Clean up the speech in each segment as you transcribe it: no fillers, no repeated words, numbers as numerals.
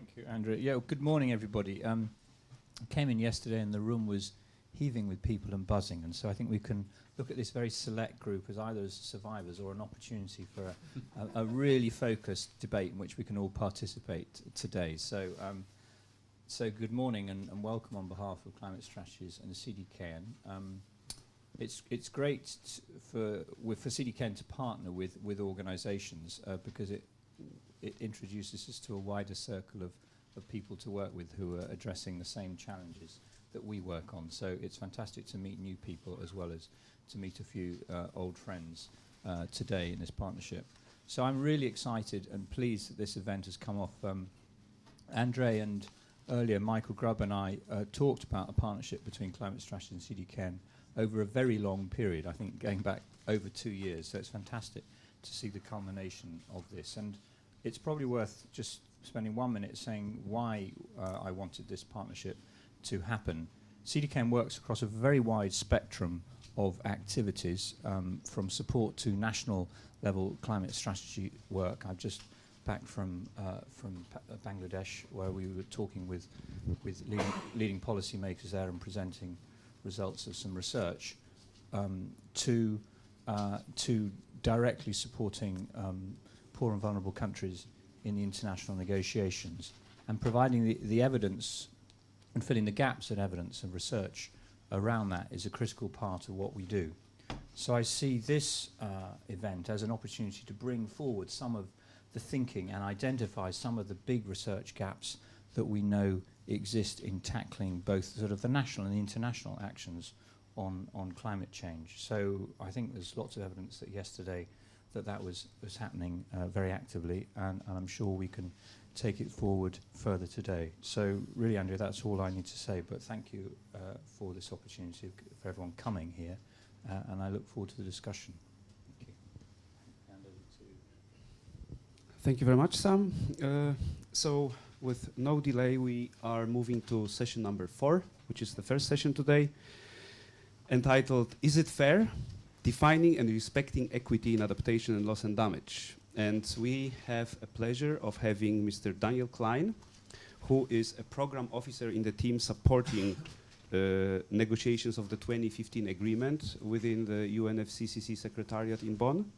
Thank you, Andrea. Yeah, well, good morning, everybody. I came in yesterday and the room was heaving with people and buzzing, and so I think we can look at this very select group as either as survivors or an opportunity for a really focused debate in which we can all participate today. So, so good morning and welcome on behalf of Climate Strategies and the CDKN. It's great for CDKN to partner with organisations because it introduces us to a wider circle of people to work with who are addressing the same challenges that we work on. So it's fantastic to meet new people as well as to meet a few old friends today in this partnership. So I'm really excited and pleased that this event has come off. Andre and earlier Michael Grubb and I talked about a partnership between Climate Strategy and CDKN over a very long period, I think going back over 2 years. So it's fantastic to see the culmination of this. And it's probably worth just spending 1 minute saying why I wanted this partnership to happen. CDKN works across a very wide spectrum of activities, from support to national level climate strategy work. I've just back from Bangladesh, where we were talking with leading policymakers there and presenting results of some research, to directly supporting poor and vulnerable countries in the international negotiations and providing the evidence and filling the gaps in evidence and research around that is a critical part of what we do. So I see this event as an opportunity to bring forward some of the thinking and identify some of the big research gaps that we know exist in tackling both sort of the national and the international actions on climate change. So I think there's lots of evidence that yesterday that was happening very actively, and I'm sure we can take it forward further today. So really, Andrea, that's all I need to say, but thank you for this opportunity, for everyone coming here, and I look forward to the discussion. Thank you. Hand over to Thank you very much, Sam. So with no delay, we are moving to session number 4, which is the first session today, entitled, Is it Fair? Defining and Respecting Equity in Adaptation and Loss and Damage. And we have a pleasure of having Mr. Daniel Klein, who is a program officer in the team supporting negotiations of the 2015 agreement within the UNFCCC Secretariat in Bonn.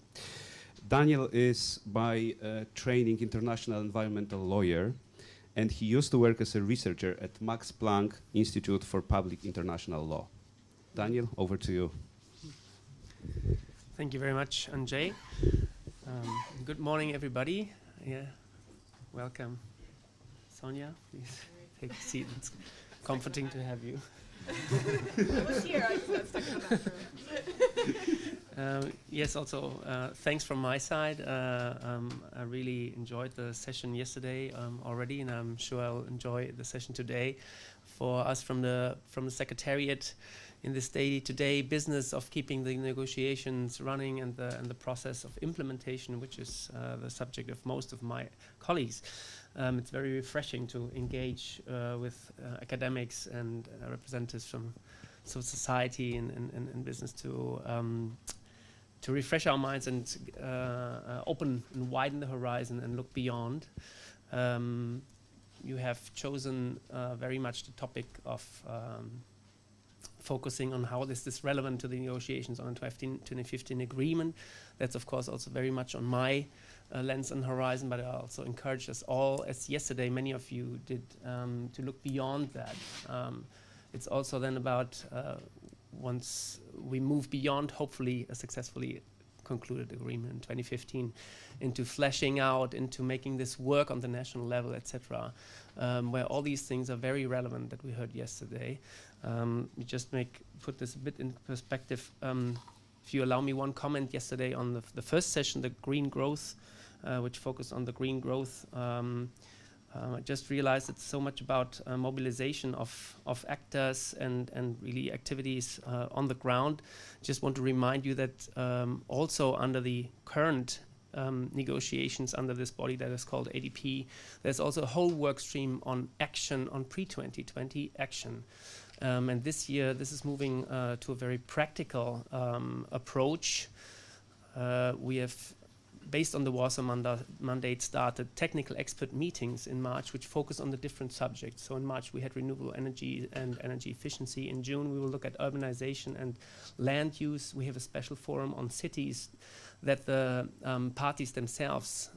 Daniel is by training international environmental lawyer, and he used to work as a researcher at Max Planck Institute for Public International Law. Daniel, over to you. Thank you very much, Anjay. Good morning, everybody. Yeah, welcome. Sonia, please take a seat. It's comforting to have you. I was here, I just got stuck in the bathroom. Yes, also thanks from my side. I really enjoyed the session yesterday already, and I'm sure I'll enjoy the session today. For us from the Secretariat, in this day-to-day business of keeping the negotiations running and the process of implementation, which is the subject of most of my colleagues. It's very refreshing to engage with academics and representatives from society and business to refresh our minds and open and widen the horizon and look beyond. You have chosen very much the topic of focusing on how this is relevant to the negotiations on the 2015 agreement. That's of course also very much on my lens and horizon, but I also encourage us all, as yesterday many of you did, to look beyond that. It's also then about once we move beyond, hopefully a successfully concluded agreement in 2015, into fleshing out, into making this work on the national level, etc., where all these things are very relevant that we heard yesterday. We just put this a bit in perspective. If you allow me one comment yesterday on the first session, the green growth, which focused on the green growth. I just realized it's so much about mobilization of actors and really activities on the ground. Just want to remind you that also under the current negotiations under this body that is called ADP, there's also a whole work stream on action, on pre-2020 action. And this year, this is moving to a very practical approach. We have based on the Warsaw mandate, started technical expert meetings in March, which focus on the different subjects. So in March we had renewable energy and energy efficiency. In June we will look at urbanization and land use. We have a special forum on cities that the parties themselves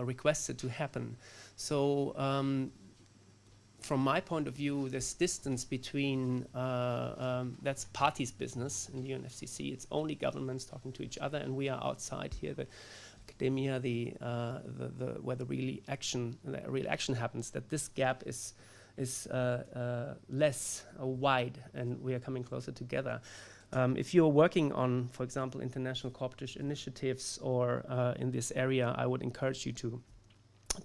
requested to happen. So from my point of view, this distance between, that's parties' business in the UNFCCC. It's only governments talking to each other, and we are outside here, the academia, where the real action happens. That this gap is less wide, and we are coming closer together. If you're working on, for example, international cooperative initiatives or in this area, I would encourage you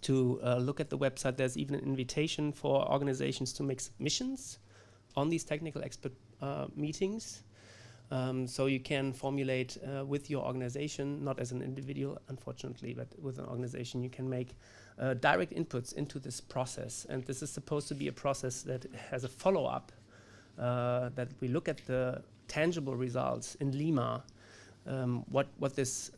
to look at the website. There's even an invitation for organizations to make submissions on these technical expert meetings. So you can formulate with your organization, not as an individual, unfortunately, but with an organization, you can make direct inputs into this process. And this is supposed to be a process that has a follow-up, that we look at the tangible results in Lima, what this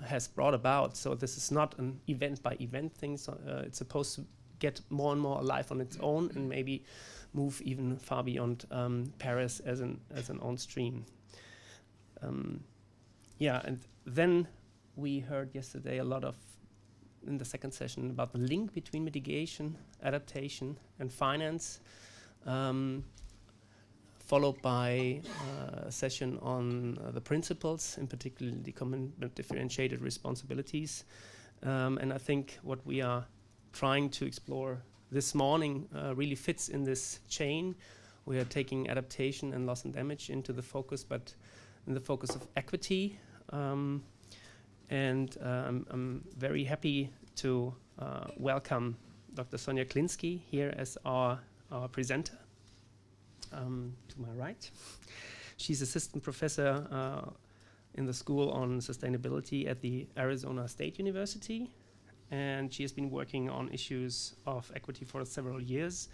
has brought about. So this is not an event by event thing. So it's supposed to get more and more alive on its own, and maybe move even far beyond Paris as an own stream. Yeah, and then we heard yesterday a lot of, in the second session, about the link between mitigation, adaptation, and finance. Followed by a session on the principles, in particular the commitment differentiated responsibilities. And I think what we are trying to explore this morning really fits in this chain. We are taking adaptation and loss and damage into the focus, but in the focus of equity. I'm very happy to welcome Dr. Sonja Klinsky here as our presenter. To my right. She's assistant professor in the School on Sustainability at the Arizona State University, and she has been working on issues of equity for several years.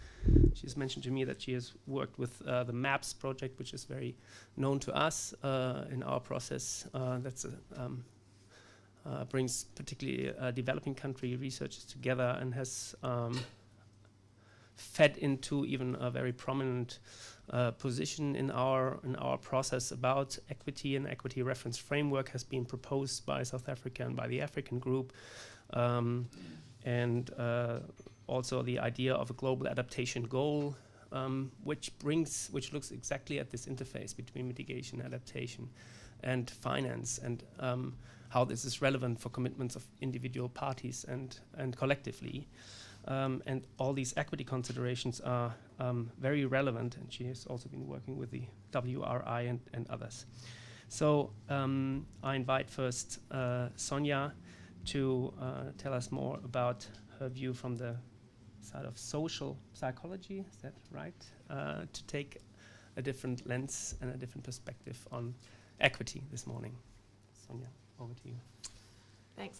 She's mentioned to me that she has worked with the MAPS project, which is very known to us in our process. That's brings particularly developing country researchers together, and has fed into even a very prominent position in our process about equity. And equity reference framework has been proposed by South Africa and by the African group, and also the idea of a global adaptation goal, which looks exactly at this interface between mitigation, adaptation, and finance, and how this is relevant for commitments of individual parties and collectively. And all these equity considerations are very relevant, and she has also been working with the WRI and others. So I invite first Sonja to tell us more about her view from the side of social psychology, is that right? To take a different lens and a different perspective on equity this morning. Sonja, over to you. Thanks.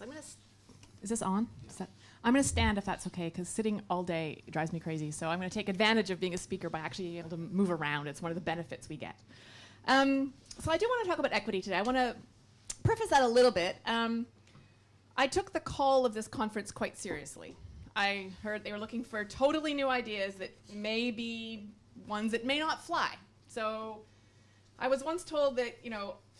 Is this on? I'm going to stand if that's okay, because sitting all day drives me crazy. So I'm going to take advantage of being a speaker by actually being able to move around. It's one of the benefits we get. So I do want to talk about equity today. I want to preface that a little bit. I took the call of this conference quite seriously. I heard they were looking for totally new ideas that may be ones that may not fly. So I was once told that,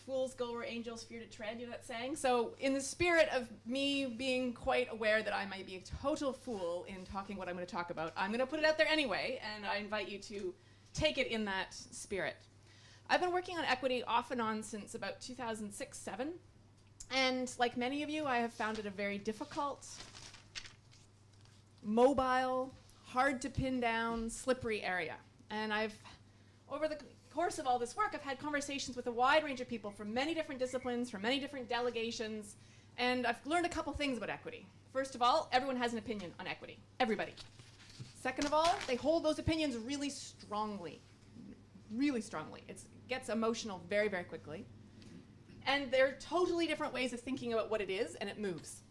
fools go where angels fear to tread, that saying? So in the spirit of me being quite aware that I might be a total fool in talking what I'm going to talk about, I'm going to put it out there anyway, and I invite you to take it in that spirit. I've been working on equity off and on since about 2006-07, and like many of you, I have found it a very difficult, mobile, hard to pin down, slippery area. And over the course of all this work, I've had conversations with a wide range of people from many different disciplines, from many different delegations, and I've learned a couple things about equity. First of all, everyone has an opinion on equity. Everybody. Second of all, they hold those opinions really strongly. Really strongly. It gets emotional very, very quickly. And there are totally different ways of thinking about what it is, and it moves.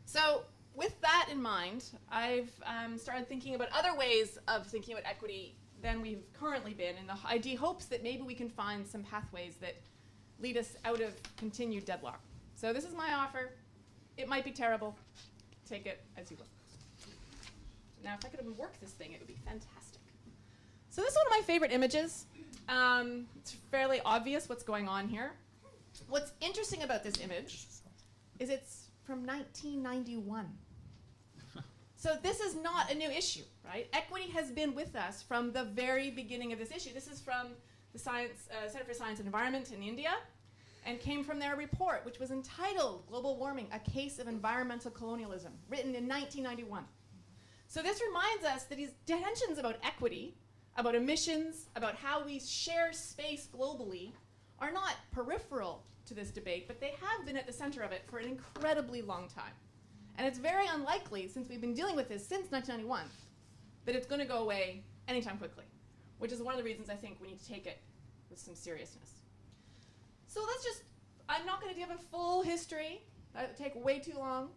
So with that in mind, I've started thinking about other ways of thinking about equity than we've currently been, in the hopes that maybe we can find some pathways that lead us out of continued deadlock. So this is my offer. It might be terrible. Take it as you will. Now, if I could work this thing, it would be fantastic. So this is one of my favorite images. It's fairly obvious what's going on here. What's interesting about this image is it's from 1991. So this is not a new issue, right? Equity has been with us from the very beginning of this issue. This is from the Center for Science and Environment in India, and came from their report, which was entitled Global Warming, A Case of Environmental Colonialism, written in 1991. So this reminds us that these tensions about equity, about emissions, about how we share space globally, are not peripheral to this debate, but they have been at the center of it for an incredibly long time. And it's very unlikely, since we've been dealing with this since 1991, that it's going to go away anytime quickly, which is one of the reasons I think we need to take it with some seriousness. So I'm not going to give a full history. That would take way too long.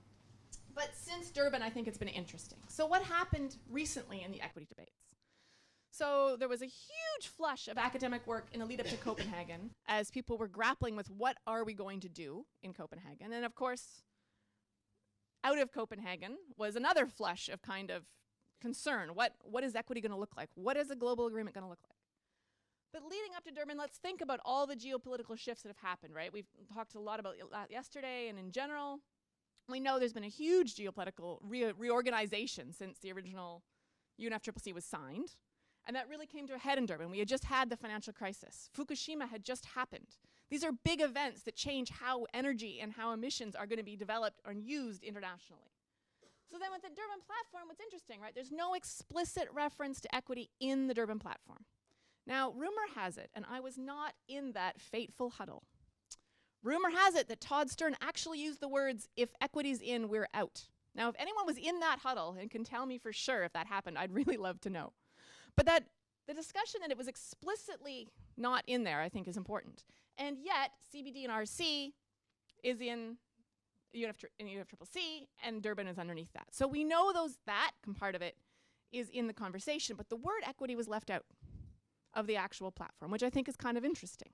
But since Durban, I think it's been interesting. So what happened recently in the equity debates? So there was a huge flush of academic work in the lead up to Copenhagen as people were grappling with what are we going to do in Copenhagen. And of course, out of Copenhagen was another flush of kind of concern. What is equity going to look like? What is a global agreement going to look like? But leading up to Durban, let's think about all the geopolitical shifts that have happened, right? We've talked a lot about that yesterday and in general. We know there's been a huge geopolitical reorganization since the original UNFCCC was signed. And that really came to a head in Durban. We had just had the financial crisis. Fukushima had just happened. These are big events that change how energy and how emissions are going to be developed and used internationally. So then with the Durban platform, what's interesting, right? There's no explicit reference to equity in the Durban platform. Now, rumor has it, and I was not in that fateful huddle, rumor has it that Todd Stern actually used the words, if equity's in, we're out. Now, if anyone was in that huddle and can tell me for sure if that happened, I'd really love to know. But that the discussion that it was explicitly not in there, I think, is important. And yet, CBD and RC is in UNFCCC, and Durban is underneath that. So we know that part of it is in the conversation, but the word equity was left out of the actual platform, which I think is kind of interesting.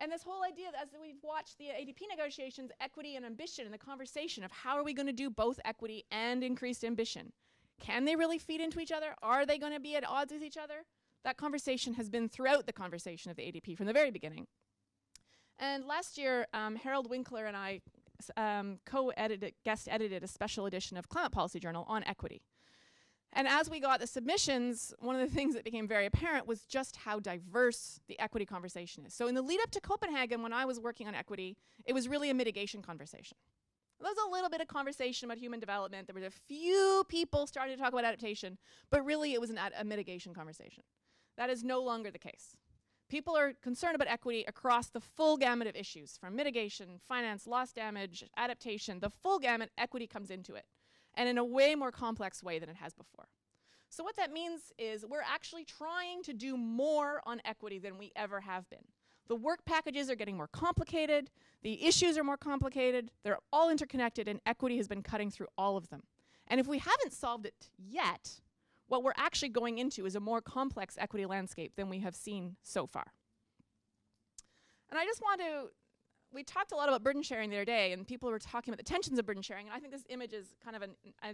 And this whole idea that as we've watched the ADP negotiations, equity and ambition, and the conversation of how are we going to do both equity and increased ambition? Can they really feed into each other? Are they going to be at odds with each other? That conversation has been throughout the conversation of the ADP from the very beginning. And last year, Harold Winkler and I guest edited a special edition of Climate Policy Journal on equity. And as we got the submissions, one of the things that became very apparent was just how diverse the equity conversation is. So in the lead up to Copenhagen, when I was working on equity, it was really a mitigation conversation. There was a little bit of conversation about human development. There were a few people starting to talk about adaptation, but really it was a mitigation conversation. That is no longer the case. People are concerned about equity across the full gamut of issues, from mitigation, finance, loss damage, adaptation, the full gamut, equity comes into it, and in a way more complex way than it has before. So what that means is we're actually trying to do more on equity than we ever have been. The work packages are getting more complicated, the issues are more complicated, they're all interconnected, and equity has been cutting through all of them. And if we haven't solved it yet, what we're actually going into is a more complex equity landscape than we have seen so far. And I just want to, we talked a lot about burden sharing the other day, and people were talking about the tensions of burden sharing, and I think this image is kind of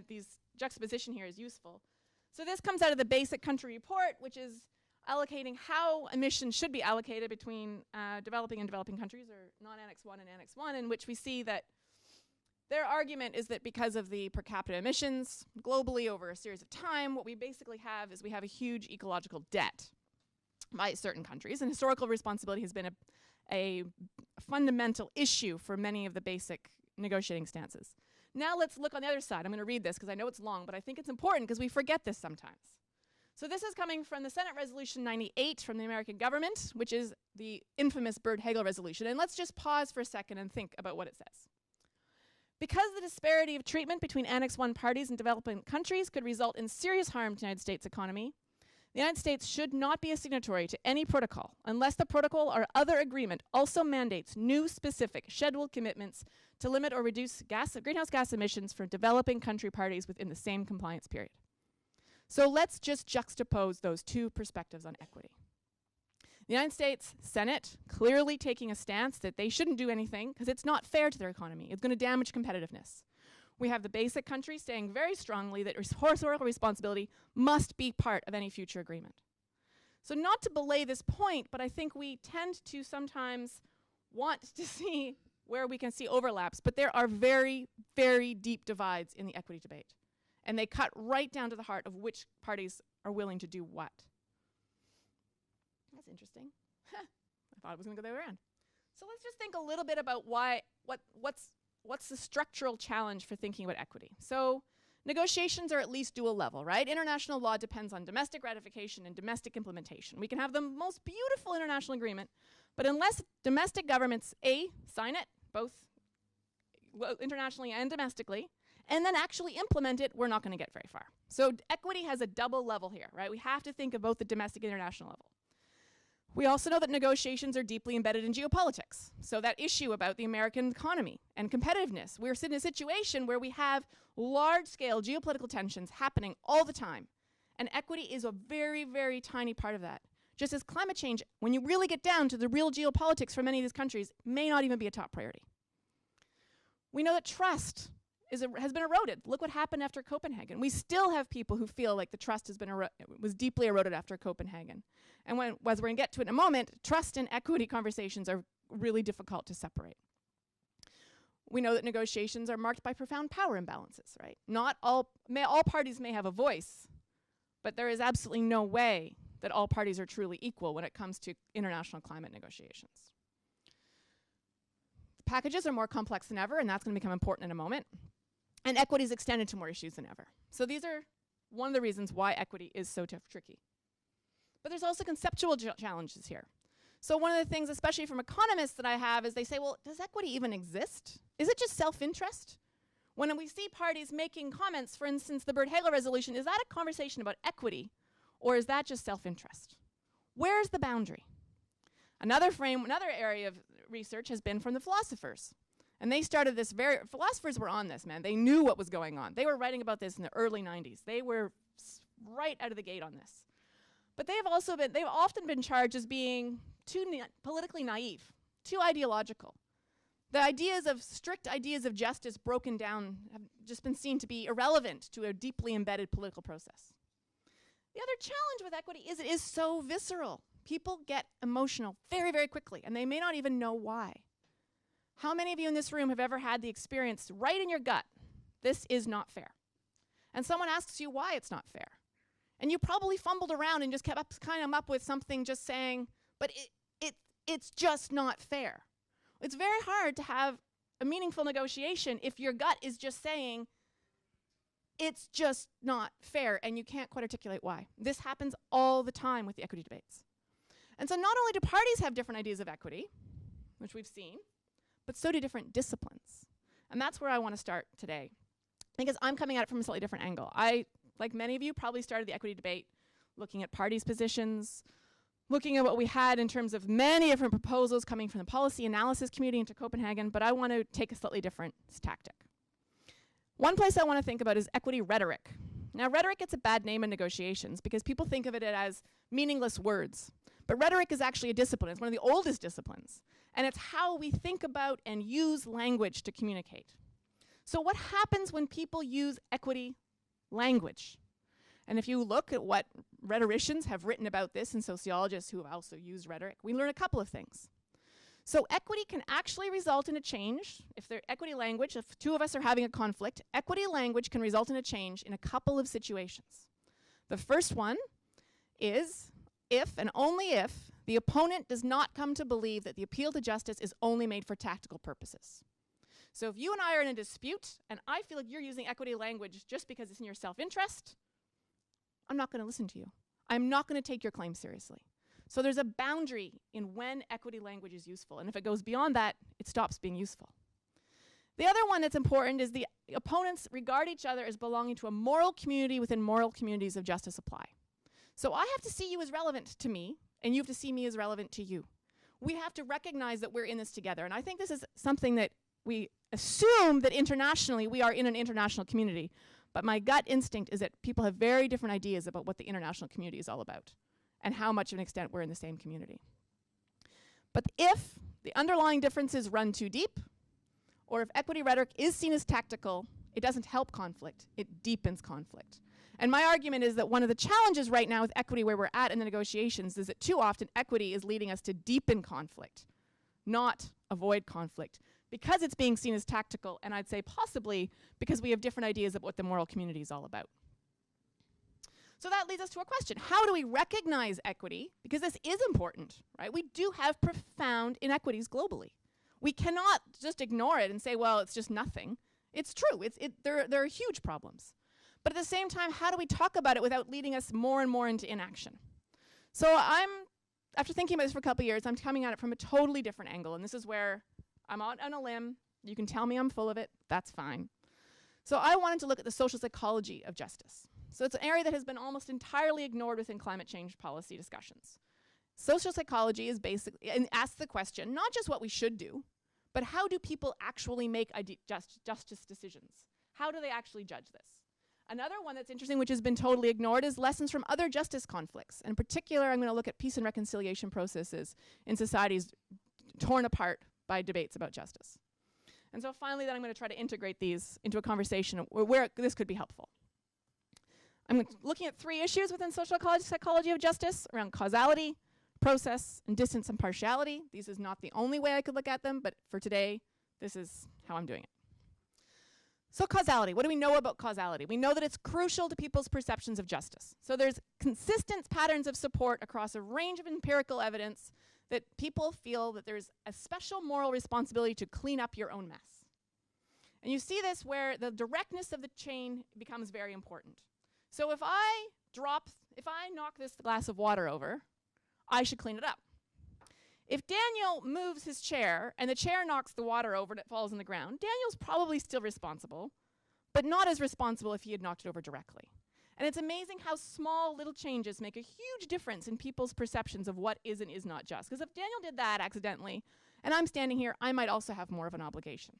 these juxtaposition here is useful. So this comes out of the basic country report, which is allocating how emissions should be allocated between developing and developing countries, or non-Annex 1 and Annex 1, in which we see that their argument is that because of the per capita emissions globally over a series of time, what we basically have is we have a huge ecological debt by certain countries, and historical responsibility has been a fundamental issue for many of the basic negotiating stances. Now let's look on the other side. I'm going to read this because I know it's long, but I think it's important because we forget this sometimes. So this is coming from the Senate Resolution 98 from the American government, which is the infamous Byrd-Hagel resolution. And let's just pause for a second and think about what it says. Because the disparity of treatment between Annex 1 parties in developing countries could result in serious harm to the United States economy, the United States should not be a signatory to any protocol unless the protocol or other agreement also mandates new specific scheduled commitments to limit or reduce greenhouse gas emissions from developing country parties within the same compliance period. So let's just juxtapose those two perspectives on equity. The United States Senate clearly taking a stance that they shouldn't do anything because it's not fair to their economy. It's going to damage competitiveness. We have the basic countries saying very strongly that historical responsibility must be part of any future agreement. So not to belay this point, but I think we tend to sometimes want to see where we can see overlaps, but there are very, very deep divides in the equity debate. And they cut right down to the heart of which parties are willing to do what. That's interesting. I thought it was going to go the other way around. So let's just think a little bit about what's the structural challenge for thinking about equity. So negotiations are at least dual level, right? International law depends on domestic ratification and domestic implementation. We can have the most beautiful international agreement, but unless domestic governments, A, sign it, both internationally and domestically, and then actually implement it, we're not going to get very far. So equity has a double level here, right? We have to think of both the domestic and international level. We also know that negotiations are deeply embedded in geopolitics. So that issue about the American economy and competitiveness, we're sitting in a situation where we have large-scale geopolitical tensions happening all the time. And equity is a very, very tiny part of that. Just as climate change, when you really get down to the real geopolitics for many of these countries, may not even be a top priority. We know that trust has been eroded. Look what happened after Copenhagen. We still have people who feel like the trust has been was deeply eroded after Copenhagen. And as we're going to get to it in a moment, trust and equity conversations are really difficult to separate. We know that negotiations are marked by profound power imbalances, right? Not all parties may have a voice, but there is absolutely no way that all parties are truly equal when it comes to international climate negotiations. The packages are more complex than ever, and that's going to become important in a moment. And equity is extended to more issues than ever. So these are one of the reasons why equity is so tricky. But there's also conceptual challenges here. So one of the things, especially from economists that I have, is they say, well, does equity even exist? Is it just self-interest? When we see parties making comments, for instance, the Byrd-Hagel resolution, is that a conversation about equity, or is that just self-interest? Where's the boundary? Another area of research has been from the philosophers. And they started this philosophers were on this, man. They knew what was going on. They were writing about this in the early 90s. They were right out of the gate on this. But they've often been charged as being too politically naive, too ideological. The strict ideas of justice broken down have just been seen to be irrelevant to a deeply embedded political process. The other challenge with equity is it is so visceral. People get emotional very, very quickly, and they may not even know why. How many of you in this room have ever had the experience right in your gut, this is not fair? And someone asks you why it's not fair. And you probably fumbled around and just kept up with something just saying, but it's just not fair. It's very hard to have a meaningful negotiation if your gut is just saying, it's just not fair, and you can't quite articulate why. This happens all the time with the equity debates. And so not only do parties have different ideas of equity, which we've seen, but so do different disciplines. And that's where I want to start today, because I'm coming at it from a slightly different angle. I, like many of you, probably started the equity debate looking at parties' positions, looking at what we had in terms of many different proposals coming from the policy analysis community into Copenhagen, but I want to take a slightly different tactic. One place I want to think about is equity rhetoric. Now, rhetoric gets a bad name in negotiations because people think of it as meaningless words. But rhetoric is actually a discipline. It's one of the oldest disciplines. And it's how we think about and use language to communicate. So what happens when people use equity language? And if you look at what rhetoricians have written about this and sociologists who have also used rhetoric, we learn a couple of things. So equity can actually result in a change. If they're equity language, if two of us are having a conflict, equity language can result in a change in a couple of situations. The first one is if and only if the opponent does not come to believe that the appeal to justice is only made for tactical purposes. So if you and I are in a dispute and I feel like you're using equity language just because it's in your self-interest, I'm not going to listen to you. I'm not going to take your claim seriously. So there's a boundary in when equity language is useful. And if it goes beyond that, it stops being useful. The other one that's important is the opponents regard each other as belonging to a moral community within moral communities of justice apply. So I have to see you as relevant to me, and you have to see me as relevant to you. We have to recognize that we're in this together. And I think this is something that we assume that internationally we are in an international community. But my gut instinct is that people have very different ideas about what the international community is all about and how much of an extent we're in the same community. But if the underlying differences run too deep, or if equity rhetoric is seen as tactical, it doesn't help conflict, it deepens conflict. And my argument is that one of the challenges right now with equity where we're at in the negotiations is that too often equity is leading us to deepen conflict, not avoid conflict, because it's being seen as tactical, and I'd say possibly because we have different ideas of what the moral community is all about. So that leads us to a question. How do we recognize equity? Because this is important, right? We do have profound inequities globally. We cannot just ignore it and say, well, it's just nothing. It's true. There are huge problems. But at the same time, how do we talk about it without leading us more and more into inaction? So after thinking about this for a couple of years, I'm coming at it from a totally different angle. And this is where I'm out on a limb. You can tell me I'm full of it. That's fine. So I wanted to look at the social psychology of justice. So it's an area that has been almost entirely ignored within climate change policy discussions. Social psychology is basically, and asks the question, not just what we should do, but how do people actually make justice decisions? How do they actually judge this? Another one that's interesting, which has been totally ignored, is lessons from other justice conflicts. In particular, I'm going to look at peace and reconciliation processes in societies torn apart by debates about justice. And so finally, then I'm going to try to integrate these into a conversation where this could be helpful. I'm looking at 3 issues within social psychology of justice around causality, process, and distance and partiality. This is not the only way I could look at them, but for today, this is how I'm doing it. So causality, what do we know about causality? We know that it's crucial to people's perceptions of justice. So there's consistent patterns of support across a range of empirical evidence that people feel that there's a special moral responsibility to clean up your own mess. And you see this where the directness of the chain becomes very important. So if I knock this glass of water over, I should clean it up. If Daniel moves his chair and the chair knocks the water over and it falls on the ground, Daniel's probably still responsible, but not as responsible if he had knocked it over directly. And it's amazing how small little changes make a huge difference in people's perceptions of what is and is not just. Because if Daniel did that accidentally, and I'm standing here, I might also have more of an obligation.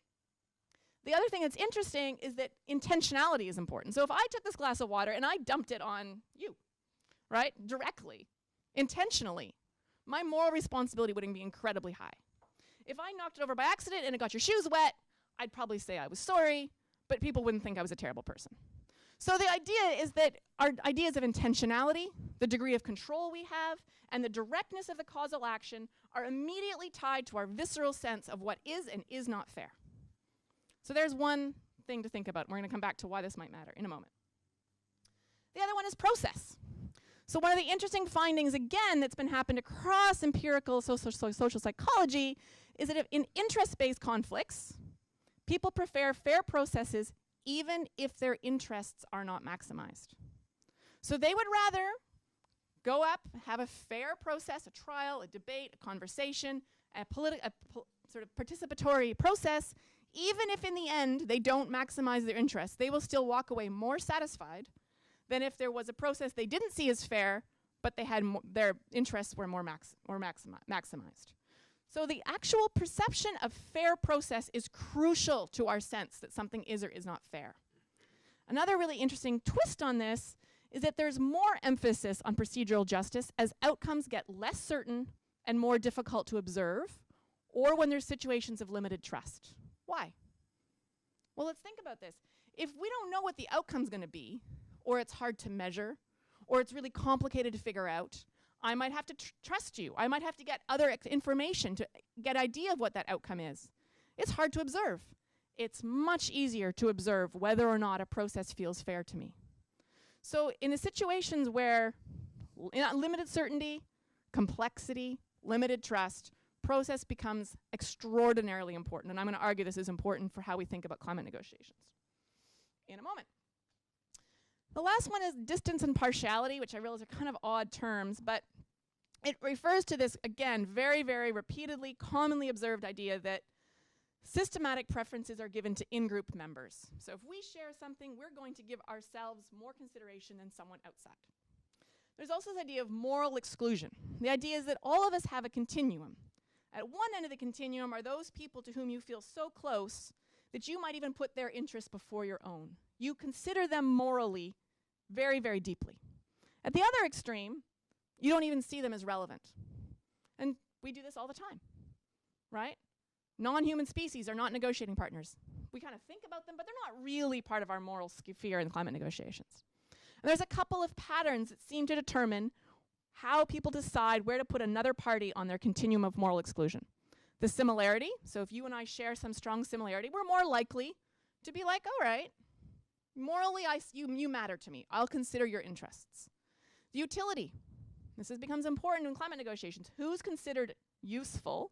The other thing that's interesting is that intentionality is important. So if I took this glass of water and I dumped it on you, right, directly, intentionally, my moral responsibility would be incredibly high. If I knocked it over by accident and it got your shoes wet, I'd probably say I was sorry, but people wouldn't think I was a terrible person. So the idea is that our ideas of intentionality, the degree of control we have, and the directness of the causal action are immediately tied to our visceral sense of what is and is not fair. So there's one thing to think about. We're going to come back to why this might matter in a moment. The other one is process. So one of the interesting findings, again, that's been happened across empirical social psychology is that in interest-based conflicts, people prefer fair processes even if their interests are not maximized. So they would rather go up, have a fair process, a trial, a debate, a conversation, sort of participatory process, even if in the end they don't maximize their interests. They will still walk away more satisfied than if there was a process they didn't see as fair, but they had their interests were more maximized. So the actual perception of fair process is crucial to our sense that something is or is not fair. Another really interesting twist on this is that there's more emphasis on procedural justice as outcomes get less certain and more difficult to observe, or when there's situations of limited trust. Why? Well, let's think about this. If we don't know what the outcome's going to be, or it's hard to measure, or it's really complicated to figure out, I might have to trust you. I might have to get other information to get an idea of what that outcome is. It's hard to observe. It's much easier to observe whether or not a process feels fair to me. So in the situations where limited certainty, complexity, limited trust, process becomes extraordinarily important. And I'm going to argue this is important for how we think about climate negotiations in a moment. The last one is distance and partiality, which I realize are kind of odd terms, but it refers to this, again, very, very repeatedly, commonly observed idea that systematic preferences are given to in-group members. So if we share something, we're going to give ourselves more consideration than someone outside. There's also this idea of moral exclusion. The idea is that all of us have a continuum. At one end of the continuum are those people to whom you feel so close that you might even put their interests before your own. You consider them morally very, very deeply. At the other extreme, you don't even see them as relevant. And We do this all the time, right? Non-human species are not negotiating partners. We kind of think about them, but they're not really part of our moral sphere in climate negotiations. And there's a couple of patterns that seem to determine how people decide where to put another party on their continuum of moral exclusion. The similarity, so if you and I share some strong similarity, we're more likely to be like, all right, morally you matter to me. I'll consider your interests. The utility, becomes important in climate negotiations. Who's considered useful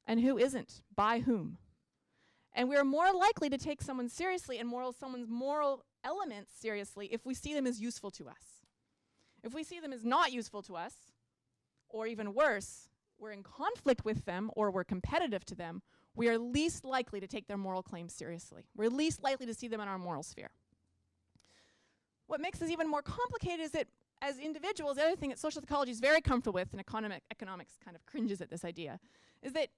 and who isn't? By whom? And we're more likely to take someone seriously and someone's moral elements seriously if we see them as useful to us. If we see them as not useful to us, or even worse, we're in conflict with them or we're competitive to them, we are least likely to take their moral claims seriously. We're least likely to see them in our moral sphere. What makes this even more complicated is that as individuals, the other thing that social psychology is very comfortable with, and economics kind of cringes at this idea, is that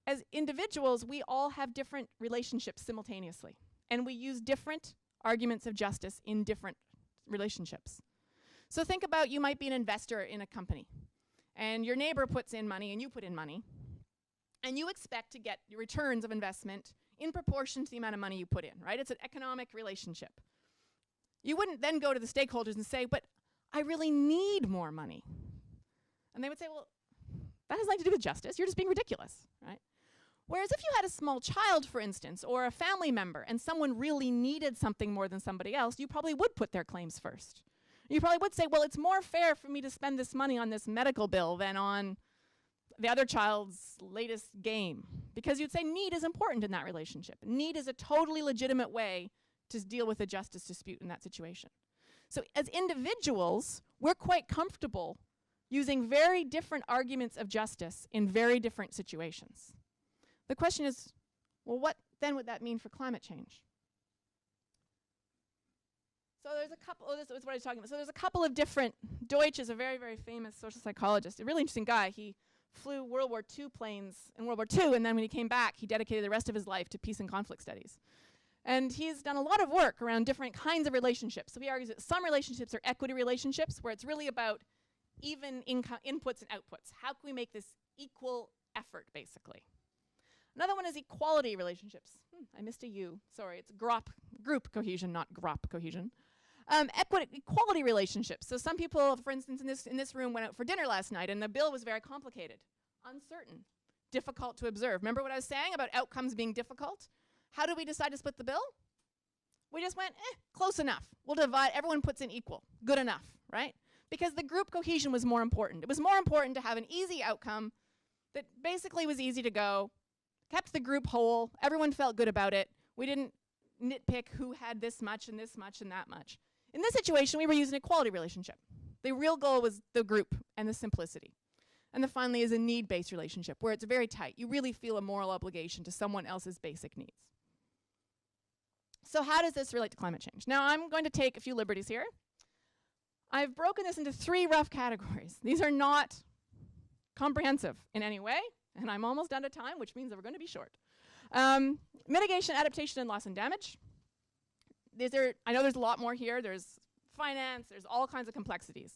as individuals, we all have different relationships simultaneously. And we use different arguments of justice in different relationships. So think about, you might be an investor in a company, and your neighbor puts in money and you put in money, and you expect to get returns of investment in proportion to the amount of money you put in, right? It's an economic relationship. You wouldn't then go to the stakeholders and say, but I really need more money. And they would say, well, that has nothing to do with justice. You're just being ridiculous, right? Whereas if you had a small child, for instance, or a family member, and someone really needed something more than somebody else, you probably would put their claims first. You probably would say, well, it's more fair for me to spend this money on this medical bill than on the other child's latest game. Because you'd say need is important in that relationship. Need is a totally legitimate way to deal with a justice dispute in that situation. So as individuals, we're quite comfortable using very different arguments of justice in very different situations. The question is, well, what then would that mean for climate change? So there's a couple, this is what I was talking about. So there's a couple of different, Deutsch is a very, very famous social psychologist, a really interesting guy. He flew World War II planes in World War II, and then when he came back, he dedicated the rest of his life to peace and conflict studies. And he's done a lot of work around different kinds of relationships. So he argues that some relationships are equity relationships, where it's really about even inputs and outputs. How can we make this equal effort, basically? Another one is equality relationships. I missed a U. Sorry, it's group cohesion, not GROP cohesion. Equality relationships. So some people, for instance, in this room went out for dinner last night, and the bill was very complicated, uncertain, difficult to observe. Remember what I was saying about outcomes being difficult? How do we decide to split the bill? We just went, close enough. We'll divide, everyone puts in equal, good enough, right? Because the group cohesion was more important. It was more important to have an easy outcome that basically was easy to go, kept the group whole, everyone felt good about it. We didn't nitpick who had this much and that much. In this situation, we were using an equality relationship. The real goal was the group and the simplicity. And then finally is a need-based relationship, where it's very tight. You really feel a moral obligation to someone else's basic needs. So how does this relate to climate change? Now, I'm going to take a few liberties here. I've broken this into 3 rough categories. These are not comprehensive in any way, and I'm almost out of time, which means that we're going to be short. Mitigation, adaptation, and loss and damage. I know there's a lot more here. There's finance, there's all kinds of complexities.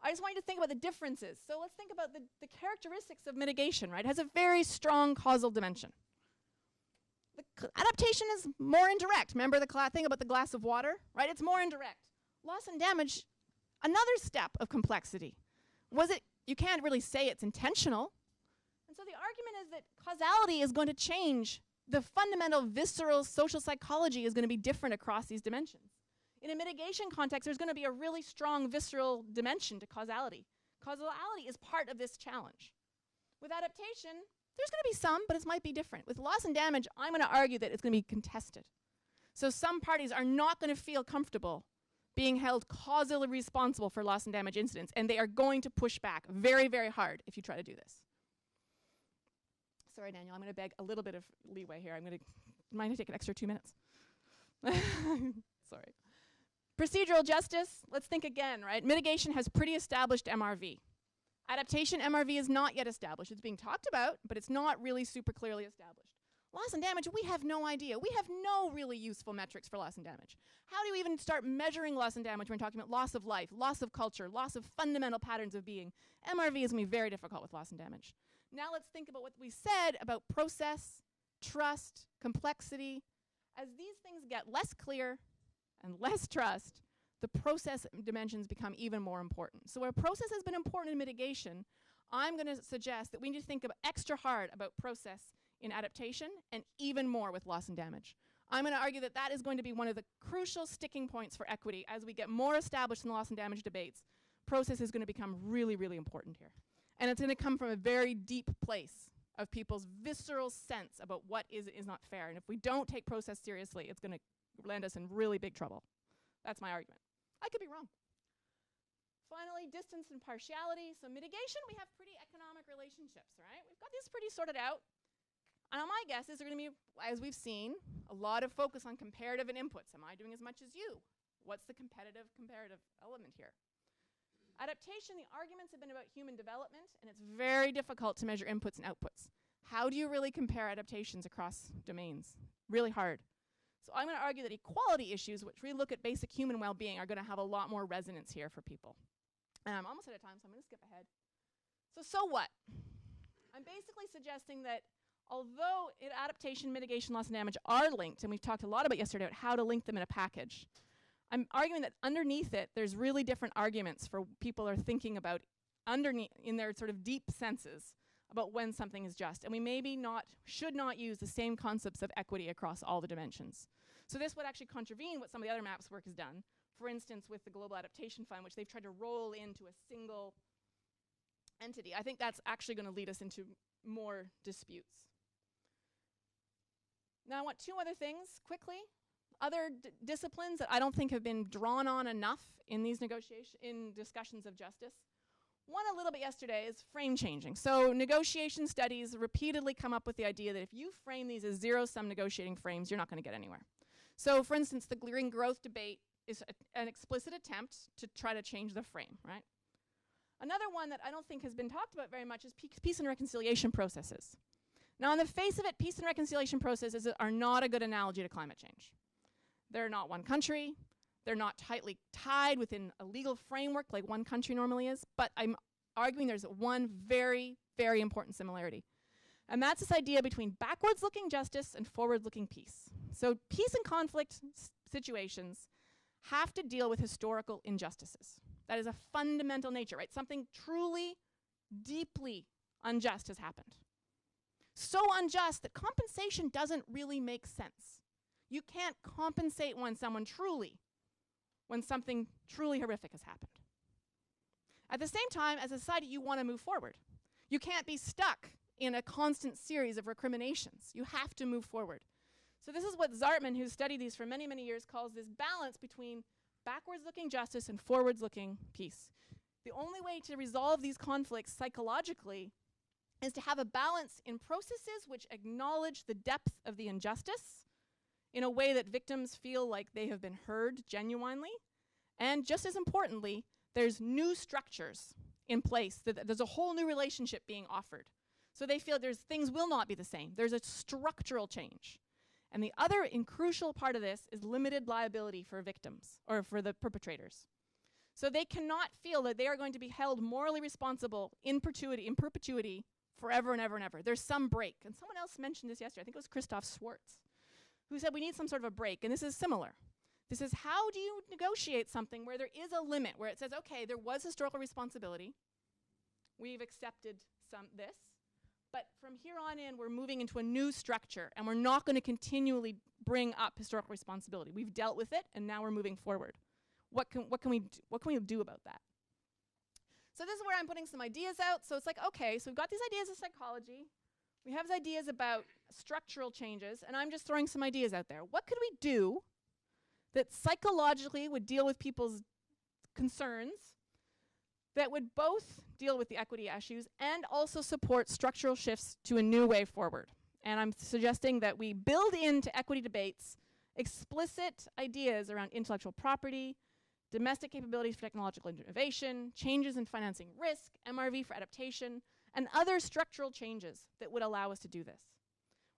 I just want you to think about the differences. So let's think about the characteristics of mitigation, right? It has a very strong causal dimension. Adaptation is more indirect. Remember the thing about the glass of water, right? It's more indirect. Loss and damage, another step of complexity. You can't really say it's intentional. And so the argument is that causality is going to change. The fundamental visceral social psychology is going to be different across these dimensions. In a mitigation context, there's going to be a really strong visceral dimension to causality. Causality is part of this challenge. With adaptation, there's going to be some, but it might be different. With loss and damage, I'm going to argue that it's going to be contested. So some parties are not going to feel comfortable being held causally responsible for loss and damage incidents, and they are going to push back very, very hard if you try to do this. Sorry, Daniel, I'm going to beg a little bit of leeway here. Mind I take an extra 2 minutes? Sorry. Procedural justice, let's think again, right? Mitigation has pretty established MRV. Adaptation, MRV is not yet established. It's being talked about, but it's not really super clearly established. Loss and damage, we have no idea. We have no really useful metrics for loss and damage. How do you even start measuring loss and damage when we're talking about loss of life, loss of culture, loss of fundamental patterns of being? MRV is going to be very difficult with loss and damage. Now let's think about what we said about process, trust, complexity. As these things get less clear and less trust, the process dimensions become even more important. So where process has been important in mitigation, I'm going to suggest that we need to think extra hard about process in adaptation and even more with loss and damage. I'm going to argue that that is going to be one of the crucial sticking points for equity as we get more established in the loss and damage debates. Process is going to become really, really important here. And it's going to come from a very deep place of people's visceral sense about what is not fair. And if we don't take process seriously, it's going to land us in really big trouble. That's my argument. I could be wrong. Finally, distance and partiality. So mitigation, we have pretty economic relationships, right? We've got these pretty sorted out. And my guess is they're going to be, as we've seen, a lot of focus on comparative and inputs. Am I doing as much as you? What's the comparative element here? Adaptation, the arguments have been about human development, and it's very difficult to measure inputs and outputs. How do you really compare adaptations across domains? Really hard. So I'm going to argue that equality issues, which we look at basic human well-being, are going to have a lot more resonance here for people. And I'm almost out of time, so I'm going to skip ahead. So what? I'm basically suggesting that although adaptation, mitigation, loss, and damage are linked, and we've talked a lot about yesterday about how to link them in a package, I'm arguing that underneath it, there's really different arguments for people are thinking about underneath in their sort of deep senses about when something is just. And we maybe should not use the same concepts of equity across all the dimensions. So this would actually contravene what some of the other MAPS work has done. For instance, with the Global Adaptation Fund, which they've tried to roll into a single entity. I think that's actually going to lead us into more disputes. Now I want two other things quickly. Other disciplines that I don't think have been drawn on enough in these discussions of justice. One a little bit yesterday is frame changing. So negotiation studies repeatedly come up with the idea that if you frame these as zero-sum negotiating frames, you're not going to get anywhere. So for instance, the green growth debate is an explicit attempt to try to change the frame, right? Another one that I don't think has been talked about very much is peace and reconciliation processes. Now on the face of it, peace and reconciliation processes are not a good analogy to climate change. They're not one country. They're not tightly tied within a legal framework like one country normally is. But I'm arguing there's one very, very important similarity. And that's this idea between backwards-looking justice and forward-looking peace. So peace and conflict situations have to deal with historical injustices. That is a fundamental nature, right? Something truly, deeply unjust has happened. So unjust that compensation doesn't really make sense. You can't compensate when something truly horrific has happened. At the same time, as a society, you want to move forward. You can't be stuck in a constant series of recriminations. You have to move forward. So this is what Zartman, who's studied these for many, many years, calls this balance between backwards-looking justice and forwards-looking peace. The only way to resolve these conflicts psychologically is to have a balance in processes which acknowledge the depth of the injustice in a way that victims feel like they have been heard genuinely. And just as importantly, there's new structures in place. There's a whole new relationship being offered. So they feel things will not be the same. There's a structural change. And the other crucial part of this is limited liability for victims or for the perpetrators. So they cannot feel that they are going to be held morally responsible in perpetuity forever and ever and ever. There's some break. And someone else mentioned this yesterday. I think it was Christoph Schwartz, who said we need some sort of a break. And this is similar. This is how do you negotiate something where there is a limit, where it says, okay, there was historical responsibility. We've accepted this. But from here on in, we're moving into a new structure, and we're not going to continually bring up historical responsibility. We've dealt with it, and now we're moving forward. What can we do about that? So this is where I'm putting some ideas out. So it's like, okay, so we've got these ideas of psychology. We have these ideas about structural changes, and I'm just throwing some ideas out there. What could we do that psychologically would deal with people's concerns, that would both deal with the equity issues and also support structural shifts to a new way forward? And I'm suggesting that we build into equity debates explicit ideas around intellectual property, domestic capabilities for technological innovation, changes in financing risk, MRV for adaptation, and other structural changes that would allow us to do this.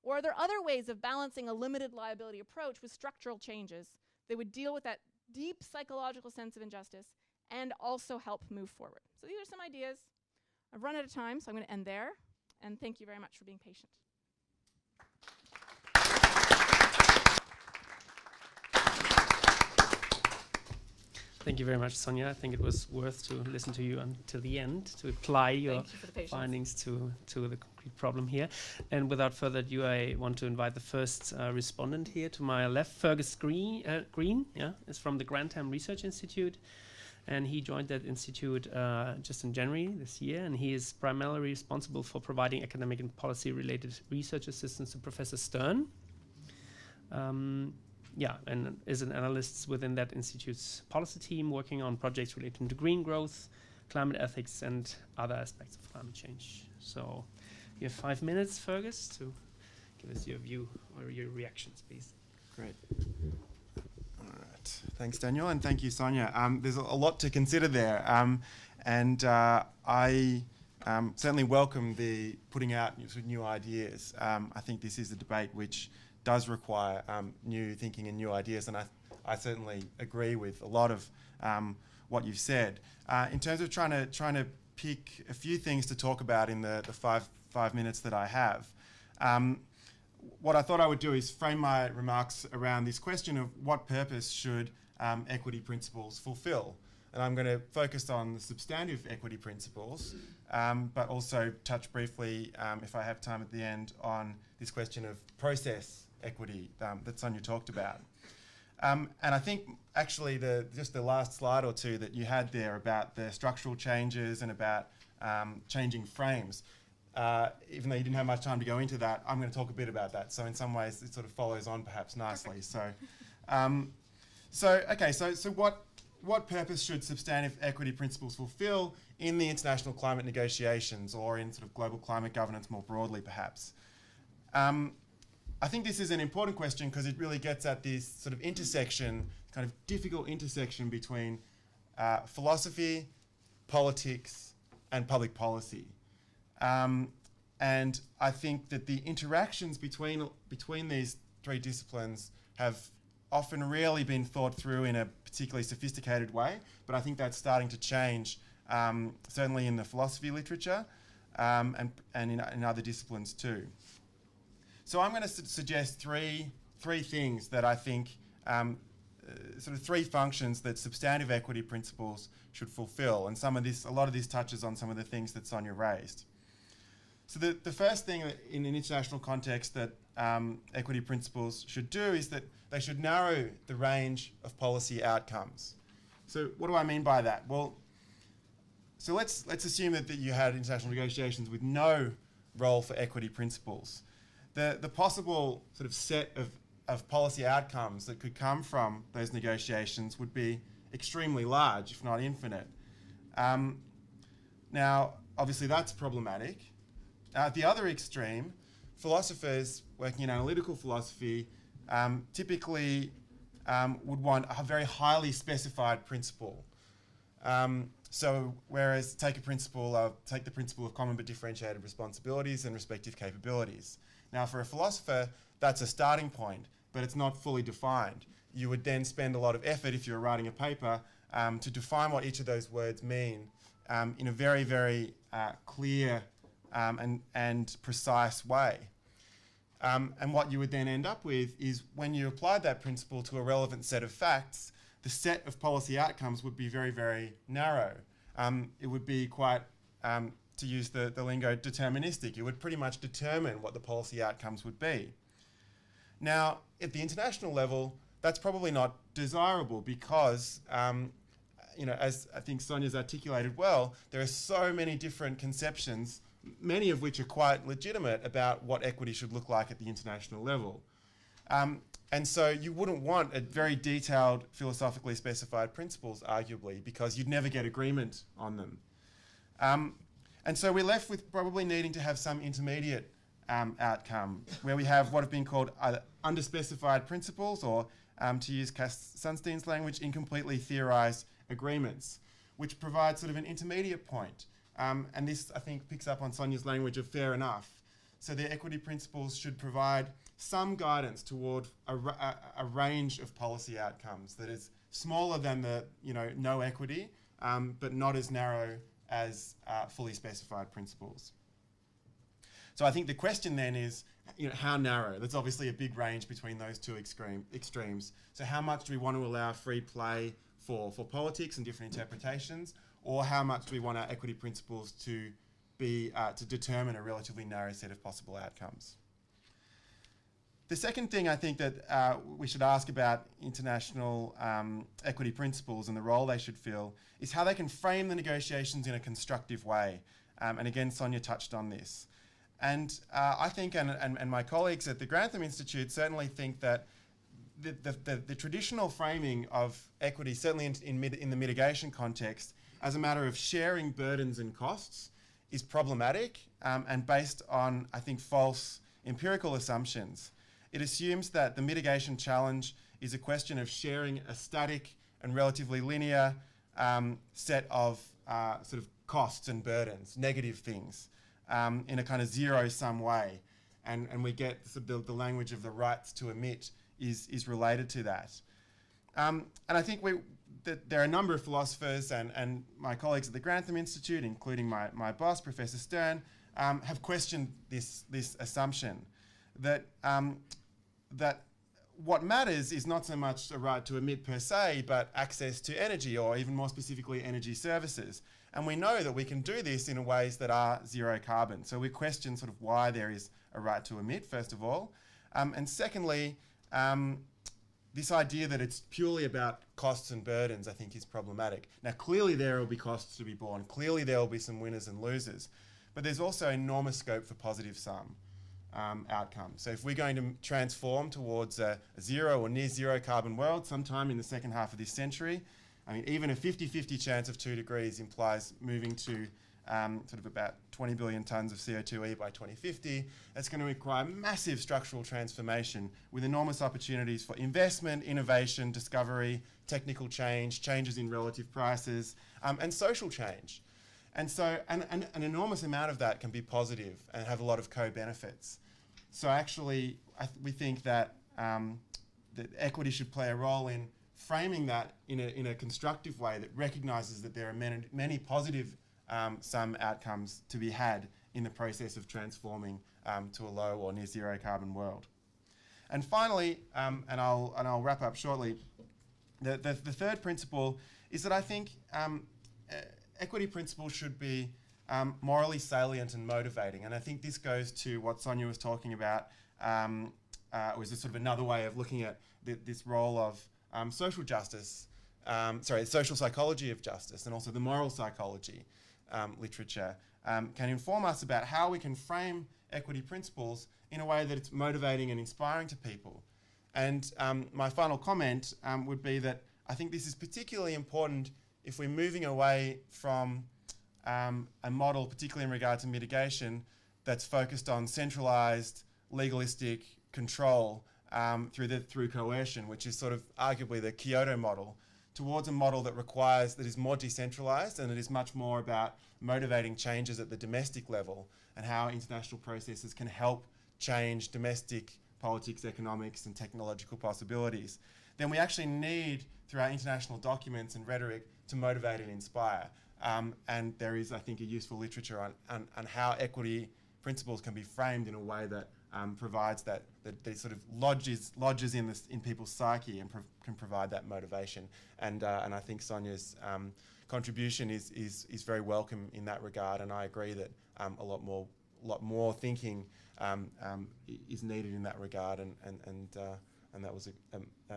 Or are there other ways of balancing a limited liability approach with structural changes that would deal with that deep psychological sense of injustice and also help move forward? So these are some ideas. I've run out of time, so I'm going to end there. And thank you very much for being patient. Thank you very much, Sonia. I think it was worth to listen to you until the end to apply your findings to the concrete problem here. And without further ado, I want to invite the first respondent here to my left. Fergus Green is from the Grantham Research Institute, and he joined that institute just in January this year, and he is primarily responsible for providing academic and policy-related research assistance to Professor Stern. And is an analyst within that institute's policy team, working on projects relating to green growth, climate ethics, and other aspects of climate change. So you have 5 minutes, Fergus, to give us your view or your reactions, please. Great. All right. Thanks, Daniel, and thank you, Sonia. There's a lot to consider there, and I certainly welcome the putting out new ideas. I think this is a debate which does require new thinking and new ideas, and I certainly agree with a lot of what you've said. In terms of trying to pick a few things to talk about in the five minutes that I have, what I thought I would do is frame my remarks around this question of what purpose should equity principles fulfill. And I'm going to focus on the substantive equity principles, but also touch briefly, if I have time at the end, on this question of process equity that Sonia talked about. And I think actually just the last slide or two that you had there about the structural changes and about changing frames, even though you didn't have much time to go into that, I'm going to talk a bit about that. So in some ways it sort of follows on perhaps nicely. So, so what purpose should substantive equity principles fulfill in the international climate negotiations, or in sort of global climate governance more broadly perhaps? I think this is an important question because it really gets at this sort of intersection, kind of difficult intersection between philosophy, politics, and public policy. And I think that the interactions between these three disciplines have often rarely been thought through in a particularly sophisticated way, but I think that's starting to change, certainly in the philosophy literature and in other disciplines too. So I'm going to suggest three things that I think, sort of three functions that substantive equity principles should fulfill, and a lot of this touches on some of the things that Sonia raised. So the first thing in an international context that equity principles should do is that they should narrow the range of policy outcomes. So what do I mean by that? Well, so let's assume that you had international negotiations with no role for equity principles. The possible sort of set of policy outcomes that could come from those negotiations would be extremely large, if not infinite. Now, obviously that's problematic. At the other extreme, philosophers working in analytical philosophy typically would want a very highly specified principle. So whereas take the principle of common but differentiated responsibilities and respective capabilities. Now for a philosopher, that's a starting point, but it's not fully defined. You would then spend a lot of effort, if you were writing a paper, to define what each of those words mean in a very, very clear and precise way. And what you would then end up with is, when you applied that principle to a relevant set of facts, the set of policy outcomes would be very, very narrow. It would be quite, to use the lingo, deterministic. It would pretty much determine what the policy outcomes would be. Now, at the international level, that's probably not desirable because, as I think Sonia's articulated well, there are so many different conceptions, many of which are quite legitimate, about what equity should look like at the international level. And so you wouldn't want a very detailed, philosophically specified principles, arguably, because you'd never get agreement on them. And so we're left with probably needing to have some intermediate outcome, where we have what have been called either underspecified principles, or, to use Cass Sunstein's language, incompletely theorized agreements, which provide sort of an intermediate point. And this, I think, picks up on Sonia's language of fair enough. So the equity principles should provide some guidance toward a range of policy outcomes that is smaller than the no equity, but not as narrow as fully specified principles. So I think the question then is, how narrow? There's obviously a big range between those two extremes. So how much do we want to allow free play for politics and different interpretations, or how much do we want our equity principles to be to determine a relatively narrow set of possible outcomes? The second thing I think that we should ask about international equity principles and the role they should fill is how they can frame the negotiations in a constructive way. And again, Sonia touched on this. And I think, and my colleagues at the Grantham Institute certainly think that the traditional framing of equity, certainly in the mitigation context, as a matter of sharing burdens and costs, is problematic and based on, I think, false empirical assumptions. It assumes that the mitigation challenge is a question of sharing a static and relatively linear set of sort of costs and burdens, negative things, in a kind of zero-sum way. And we get the language of the rights to emit is related to that. And I think that there are a number of philosophers and my colleagues at the Grantham Institute, including my boss, Professor Stern, have questioned this assumption that that what matters is not so much a right to emit per se, but access to energy, or even more specifically, energy services. And we know that we can do this in ways that are zero carbon. So we question sort of why there is a right to emit, first of all. And secondly, this idea that it's purely about costs and burdens, I think, is problematic. Now, clearly there will be costs to be borne. Clearly there will be some winners and losers. But there's also enormous scope for positive sum outcomes. So if we're going to transform towards a zero or near zero carbon world sometime in the second half of this century, I mean, even a 50-50 chance of 2 degrees implies moving to sort of about 20 billion tonnes of CO2e by 2050. That's going to require massive structural transformation with enormous opportunities for investment, innovation, discovery, technical change, changes in relative prices, and social change. And so an enormous amount of that can be positive and have a lot of co-benefits. So actually, we think that, that equity should play a role in framing that in a constructive way that recognises that there are many positive some outcomes to be had in the process of transforming to a low or near zero carbon world. And finally, and I'll wrap up shortly, the third principle is that I think equity principles should be morally salient and motivating. And I think this goes to what Sonia was talking about, was sort of another way of looking at this role of social justice, social psychology of justice, and also the moral psychology literature can inform us about how we can frame equity principles in a way that it's motivating and inspiring to people. And my final comment would be that I think this is particularly important if we're moving away from a model, particularly in regard to mitigation, that's focused on centralised, legalistic control through coercion, which is sort of arguably the Kyoto model, towards a model that is more decentralised and it is much more about motivating changes at the domestic level and how international processes can help change domestic politics, economics and technological possibilities. Then we actually need, through our international documents and rhetoric, to motivate and inspire. And there is, I think, a useful literature on how equity principles can be framed in a way that provides that sort of lodges in people's psyche and can provide that motivation. And I think Sonia's contribution is very welcome in that regard. And I agree that a lot more thinking is needed in that regard. And that was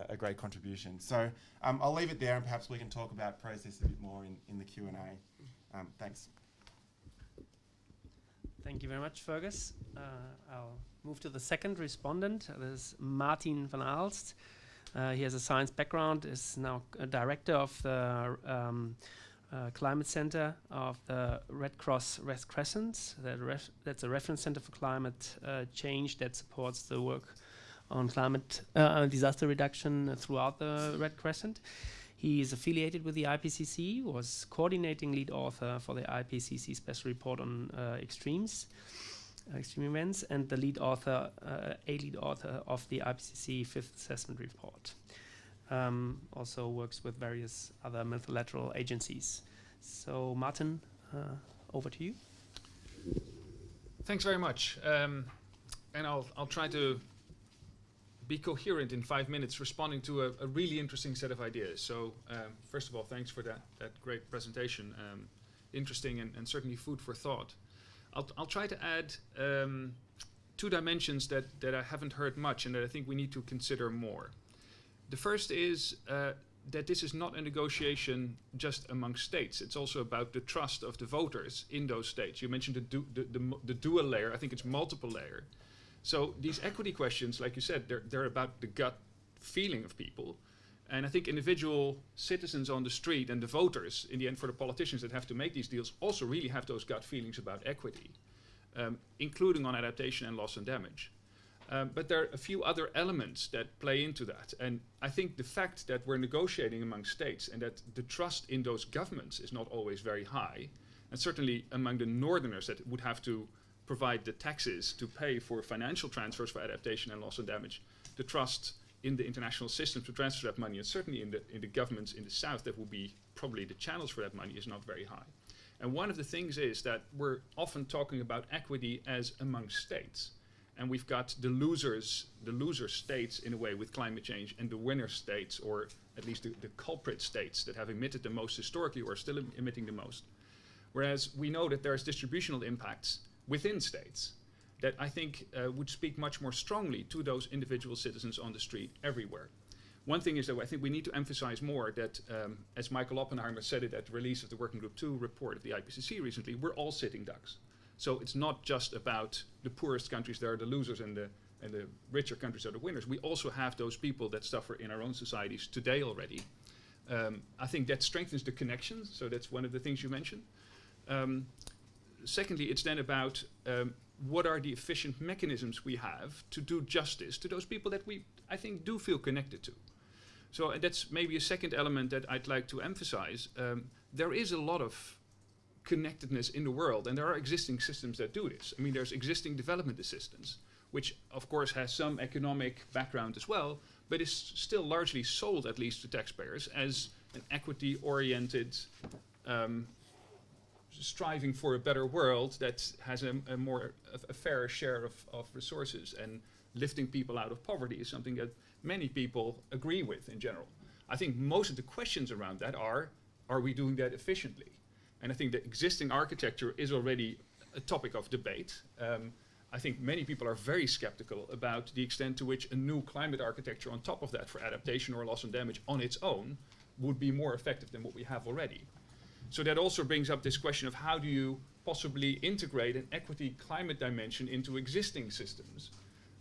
a great contribution. So I'll leave it there, and perhaps we can talk about process a bit more in the Q&A. Thanks. Thank you very much, Fergus. I'll move to the second respondent. This is Martin van Aalst. He has a science background, is now a director of the Climate Center of the Red Cross Red Crescent. That's a reference center for climate change that supports the work on climate disaster reduction throughout the Red Crescent. He is affiliated with the IPCC, was coordinating lead author for the IPCC special report on extreme events, and the lead author of the IPCC fifth assessment report. Also works with various other multilateral agencies. So Martin, over to you. Thanks very much. And I'll try to be coherent in 5 minutes, responding to a really interesting set of ideas. So first of all, thanks for that great presentation. Interesting and certainly food for thought. I'll try to add 2 dimensions that I haven't heard much and that I think we need to consider more. The first is that this is not a negotiation just among states. It's also about the trust of the voters in those states. You mentioned the dual layer. I think it's multiple layer. So these equity questions, like you said, they're about the gut feeling of people. And I think individual citizens on the street and the voters, in the end for the politicians that have to make these deals, also really have those gut feelings about equity, including on adaptation and loss and damage. But there are a few other elements that play into that. And I think the fact that we're negotiating among states and that the trust in those governments is not always very high, and certainly among the northerners that would have to provide the taxes to pay for financial transfers for adaptation and loss and damage, the trust in the international system to transfer that money, and certainly in the governments in the south that will be probably the channels for that money, is not very high. And one of the things is that we're often talking about equity as among states. And we've got the loser states in a way with climate change, and the winner states, or at least the culprit states that have emitted the most historically or are still emitting the most. Whereas we know that there's distributional impacts within states that I think would speak much more strongly to those individual citizens on the street everywhere. One thing is that I think we need to emphasize more that, as Michael Oppenheimer said it at the release of the Working Group 2 report of the IPCC recently, we're all sitting ducks. So it's not just about the poorest countries that are the losers and the richer countries are the winners. We also have those people that suffer in our own societies today already. I think that strengthens the connections, so that's one of the things you mentioned. Secondly, it's then about what are the efficient mechanisms we have to do justice to those people that we, I think, do feel connected to. So that's maybe a second element that I'd like to emphasize. There is a lot of connectedness in the world, and there are existing systems that do this. I mean, there's existing development assistance, which of course has some economic background as well, but is still largely sold, at least to taxpayers, as an equity-oriented striving for a better world that has a fairer share of resources, and lifting people out of poverty is something that many people agree with in general. I think most of the questions around that are we doing that efficiently? And I think the existing architecture is already a topic of debate. I think many people are very skeptical about the extent to which a new climate architecture on top of that for adaptation or loss and damage on its own would be more effective than what we have already. So that also brings up this question of how do you possibly integrate an equity climate dimension into existing systems.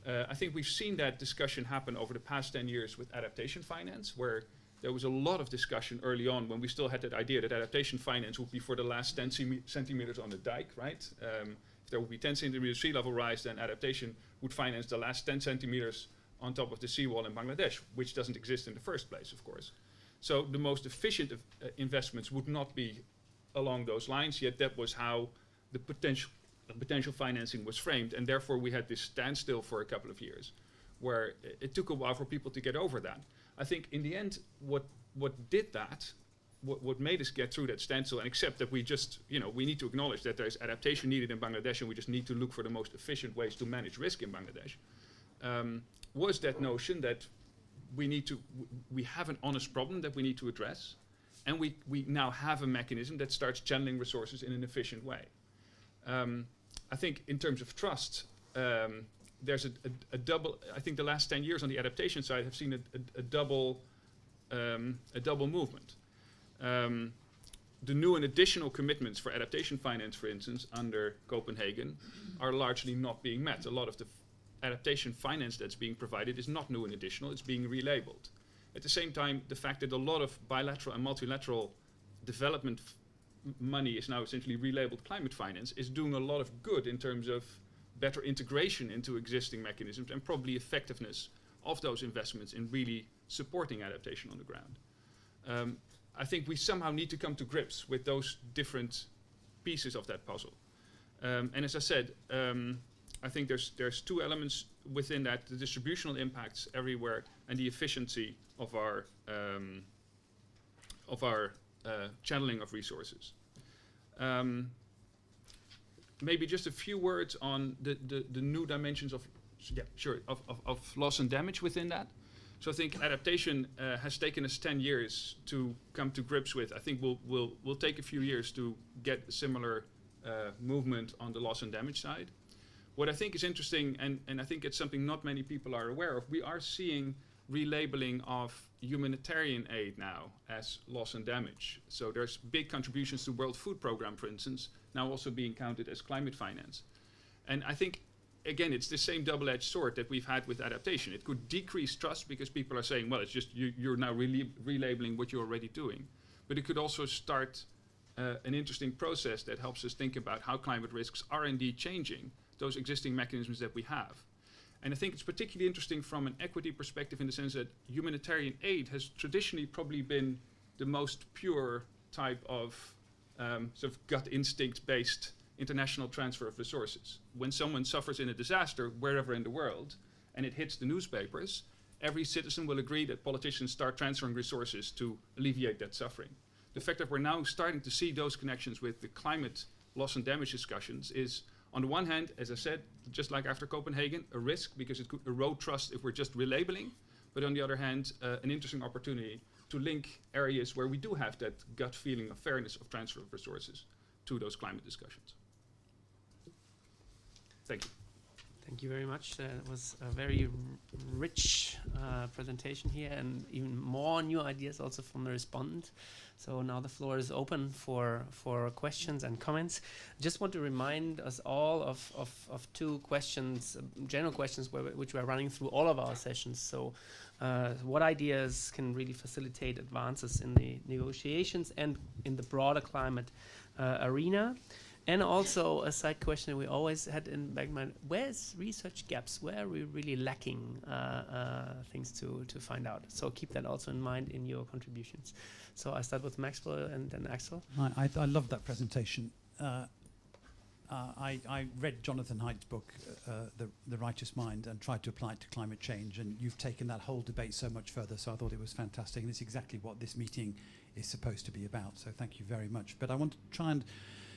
I think we've seen that discussion happen over the past 10 years with adaptation finance, where there was a lot of discussion early on when we still had that idea that adaptation finance would be for the last 10 centimeters on the dike, right? If there would be 10 centimeters sea level rise, then adaptation would finance the last 10 centimeters on top of the seawall in Bangladesh, which doesn't exist in the first place, of course. So the most efficient investments would not be along those lines, yet that was how the potential financing was framed, and therefore we had this standstill for a couple of years, where it took a while for people to get over that. I think in the end, what did that, what made us get through that standstill and accept that we just, we need to acknowledge that there's adaptation needed in Bangladesh and we just need to look for the most efficient ways to manage risk in Bangladesh, was that notion that we have an honest problem that we need to address, and we now have a mechanism that starts channeling resources in an efficient way. I think in terms of trust, there's a double. I think the last 10 years on the adaptation side have seen a double movement. The new and additional commitments for adaptation finance, for instance, under Copenhagen, are largely not being met. A lot of the adaptation finance that's being provided is not new and additional; it's being relabeled. At the same time, the fact that a lot of bilateral and multilateral development money is now essentially relabeled climate finance is doing a lot of good in terms of better integration into existing mechanisms and probably effectiveness of those investments in really supporting adaptation on the ground. I think we somehow need to come to grips with those different pieces of that puzzle. And as I said, I think there's 2 elements within that: the distributional impacts everywhere and the efficiency of our channeling of resources. maybe just a few words on the new dimensions of loss and damage within that. So I think adaptation has taken us 10 years to come to grips with. I think we'll take a few years to get a similar movement on the loss and damage side. What I think is interesting, and I think it's something not many people are aware of, we are seeing relabeling of humanitarian aid now as loss and damage. So there's big contributions to World Food Programme, for instance, now also being counted as climate finance. And I think, again, it's the same double-edged sword that we've had with adaptation. It could decrease trust because people are saying, well, it's just you're now relabeling what you're already doing. But it could also start an interesting process that helps us think about how climate risks are indeed changing those existing mechanisms that we have. And I think it's particularly interesting from an equity perspective in the sense that humanitarian aid has traditionally probably been the most pure type of sort of gut instinct-based international transfer of resources. When someone suffers in a disaster, wherever in the world, and it hits the newspapers, every citizen will agree that politicians start transferring resources to alleviate that suffering. The fact that we're now starting to see those connections with the climate loss and damage discussions is, on the one hand, as I said, just like after Copenhagen, a risk because it could erode trust if we're just relabeling, but on the other hand, an interesting opportunity to link areas where we do have that gut feeling of fairness of transfer of resources to those climate discussions. Thank you. Thank you very much. It was a very rich presentation here, and even more new ideas also from the respondent. So now the floor is open for questions and comments. Just want to remind us all of two questions, general questions, which we're running through all of our sessions. So what ideas can really facilitate advances in the negotiations and in the broader climate arena? And also a side question we always had in back of mind, where's research gaps? Where are we really lacking things to find out? So keep that also in mind in your contributions. So I start with Maxwell and then Axel. I love that presentation. I read Jonathan Haidt's book, The Righteous Mind, and tried to apply it to climate change, and you've taken that whole debate so much further, so I thought it was fantastic, and it's exactly what this meeting is supposed to be about, so thank you very much. But I want to try and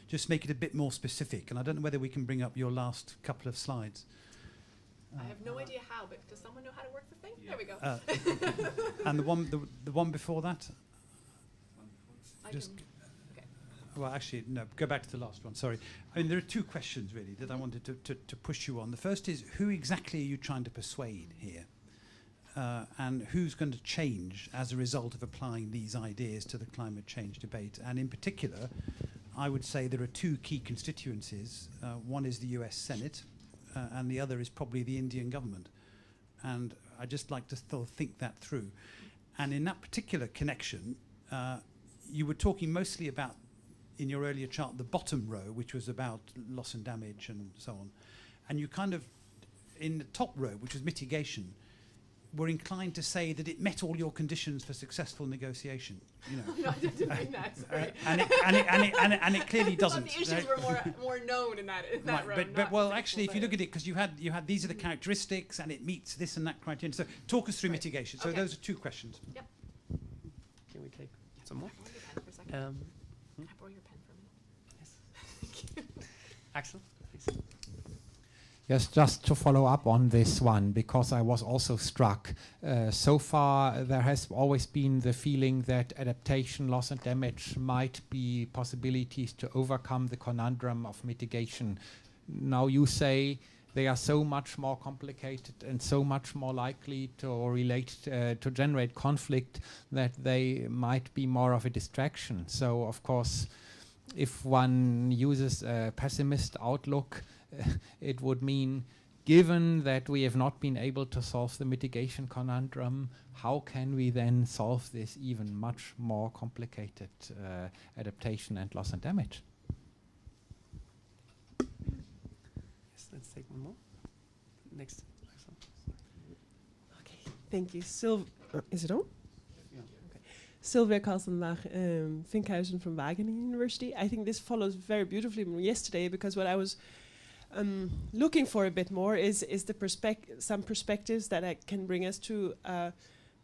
just make it a bit more specific, and I don't know whether we can bring up your last couple of slides. I have no idea how, but does someone know how to work the thing? Yeah. There we go. And the one before that? Well, actually, no, go back to the last one, sorry. I mean, there are two questions, really, that I wanted to push you on. The first is, who exactly are you trying to persuade here? And who's going to change as a result of applying these ideas to the climate change debate? And in particular, I would say there are two key constituencies. One is the US Senate, and the other is probably the Indian government. And I'd just like to think that through. And in that particular connection, you were talking mostly about, in your earlier chart, the bottom row, which was about loss and damage and so on. And you kind of, in the top row, which was mitigation, were inclined to say that it met all your conditions for successful negotiation. You know, No, I didn't mean that. Sorry. and it clearly doesn't. I thought the issues were more known in that Right, row. but well, actually, if you look at it, because you had these are the characteristics, and it meets this and that criterion. So talk us through mitigation. So those are two questions. Yep. Can we take some more? Can I borrow your pen for a second? Can I borrow your pen for a minute? Yes. Axel, please. Yes, just to follow up on this one, because I was also struck. So far, there has always been the feeling that adaptation, loss and damage might be possibilities to overcome the conundrum of mitigation. Now you say they are so much more complicated and so much more likely to relate to generate conflict that they might be more of a distraction. So, of course, if one uses a pessimist outlook, it would mean, given that we have not been able to solve the mitigation conundrum, how can we then solve this even much more complicated adaptation and loss and damage? Yes, let's take one more. Next. Okay, thank you. Is it on? Okay. Sylvia Kalsenbach, Finkhuizen from Wageningen University. I think this follows very beautifully from yesterday, because what I was looking for a bit more is the some perspectives that can bring us to a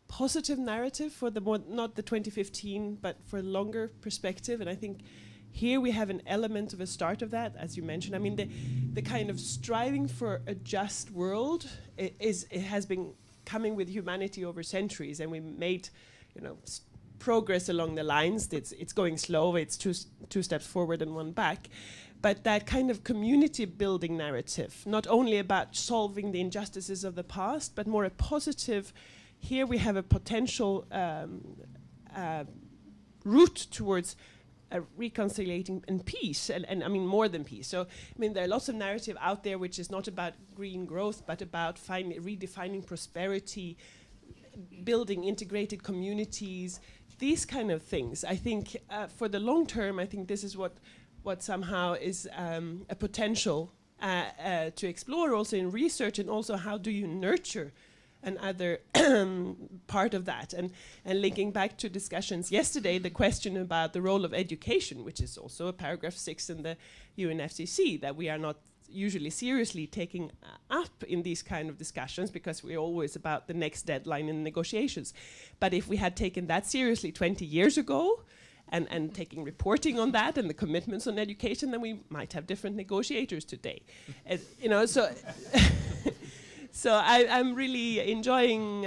positive narrative for the not the 2015, but for a longer perspective. And I think Here we have an element of a start of that, as you mentioned. I mean, the kind of striving for a just world it has been coming with humanity over centuries, and we made, progress along the lines. It's going slow. It's two steps forward and one back. But that kind of community building narrative, not only about solving the injustices of the past, but more a positive, here we have a potential route towards reconciliating and peace, and I mean more than peace. So I mean there are lots of narrative out there which is not about green growth, but about redefining prosperity, building integrated communities, these kind of things. I think for the long term, I think this is what somehow is a potential to explore also in research, and also how do you nurture another part of that. And linking back to discussions yesterday, the question about the role of education, which is also a paragraph 6 in the UNFCCC, that we are not usually seriously taking up in these kind of discussions, because we're always about the next deadline in negotiations. But if we had taken that seriously 20 years ago, and taking reporting on that and the commitments on education, then we might have different negotiators today. So so I'm really enjoying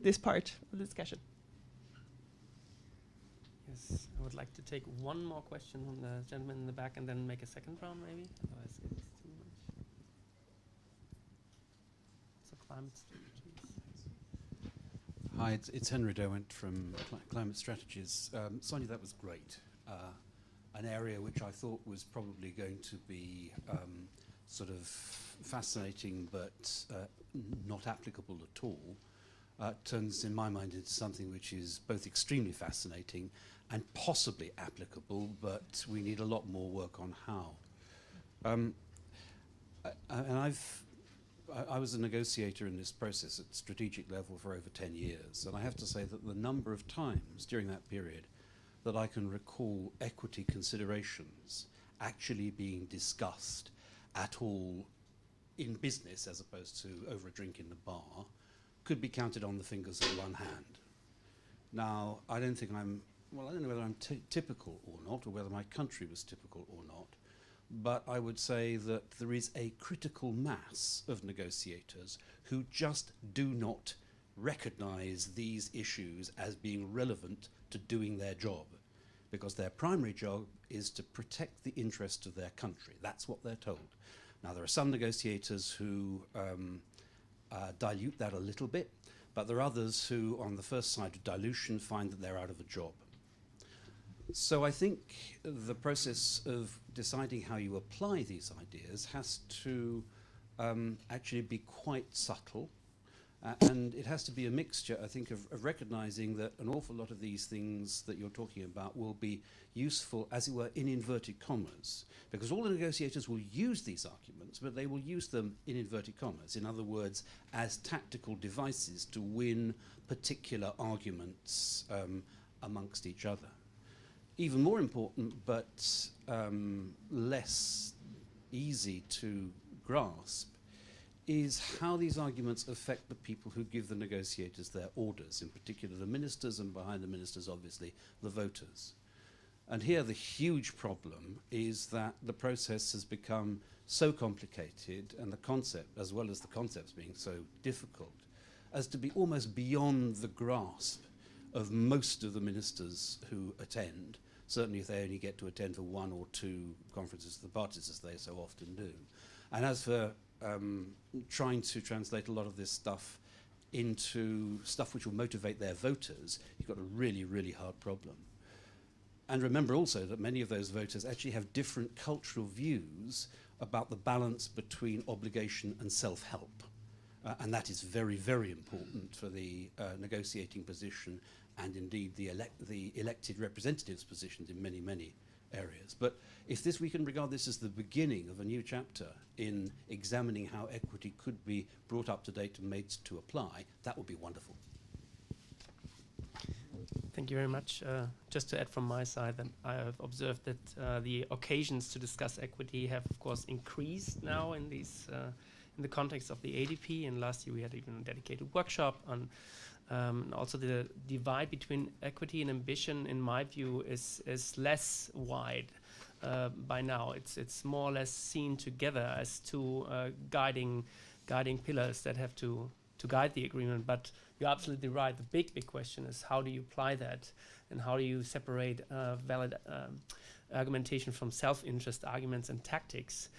this part of the discussion. Yes, I would like to take one more question from the gentleman in the back and then make a second round, maybe. Otherwise it's too much. So climate strategies. Hi, it's Henry Derwent from Climate Strategies. Sonia, that was great. An area which I thought was probably going to be sort of fascinating but not applicable at all, turns in my mind into something which is both extremely fascinating and possibly applicable, but we need a lot more work on how. I was a negotiator in this process at strategic level for over 10 years, and I have to say that the number of times during that period that I can recall equity considerations actually being discussed at all in business as opposed to over a drink in the bar could be counted on the fingers of one hand. Now, I don't know whether I'm typical or not, or whether my country was typical or not, but I would say that there is a critical mass of negotiators who just do not recognize these issues as being relevant to doing their job, because their primary job is to protect the interest of their country. That's what they're told. Now, there are some negotiators who dilute that a little bit, but there are others who, on the first side of dilution, find that they're out of a job. So I think the process of deciding how you apply these ideas has to actually be quite subtle, and it has to be a mixture, I think, of recognizing that an awful lot of these things that you're talking about will be useful, as it were, in inverted commas, because all the negotiators will use these arguments, but they will use them in inverted commas, in other words, as tactical devices to win particular arguments amongst each other. Even more important, but less easy to grasp, is how these arguments affect the people who give the negotiators their orders, in particular the ministers, and behind the ministers, obviously, the voters. And here the huge problem is that the process has become so complicated, and the concept, as well as the concepts being so difficult, as to be almost beyond the grasp of most of the ministers who attend, certainly if they only get to attend for 1 or 2 conferences of the parties, as they so often do. And as for trying to translate a lot of this stuff into stuff which will motivate their voters, you've got a really, really hard problem. And remember also that many of those voters actually have different cultural views about the balance between obligation and self-help. And that is very, very important for the negotiating position, and indeed the elected representatives' positions in many, many areas. But if we can regard this as the beginning of a new chapter in examining how equity could be brought up to date and made to apply, that would be wonderful. Thank you very much. Just to add from my side, that I have observed that the occasions to discuss equity have, of course, increased now in these in the context of the ADP. And last year we had even a dedicated workshop on. Also, the divide between equity and ambition, in my view, is less wide by now. It's more or less seen together as two guiding pillars that have to guide the agreement. But you're absolutely right. The big question is, how do you apply that, and how do you separate valid argumentation from self-interest arguments and tactics?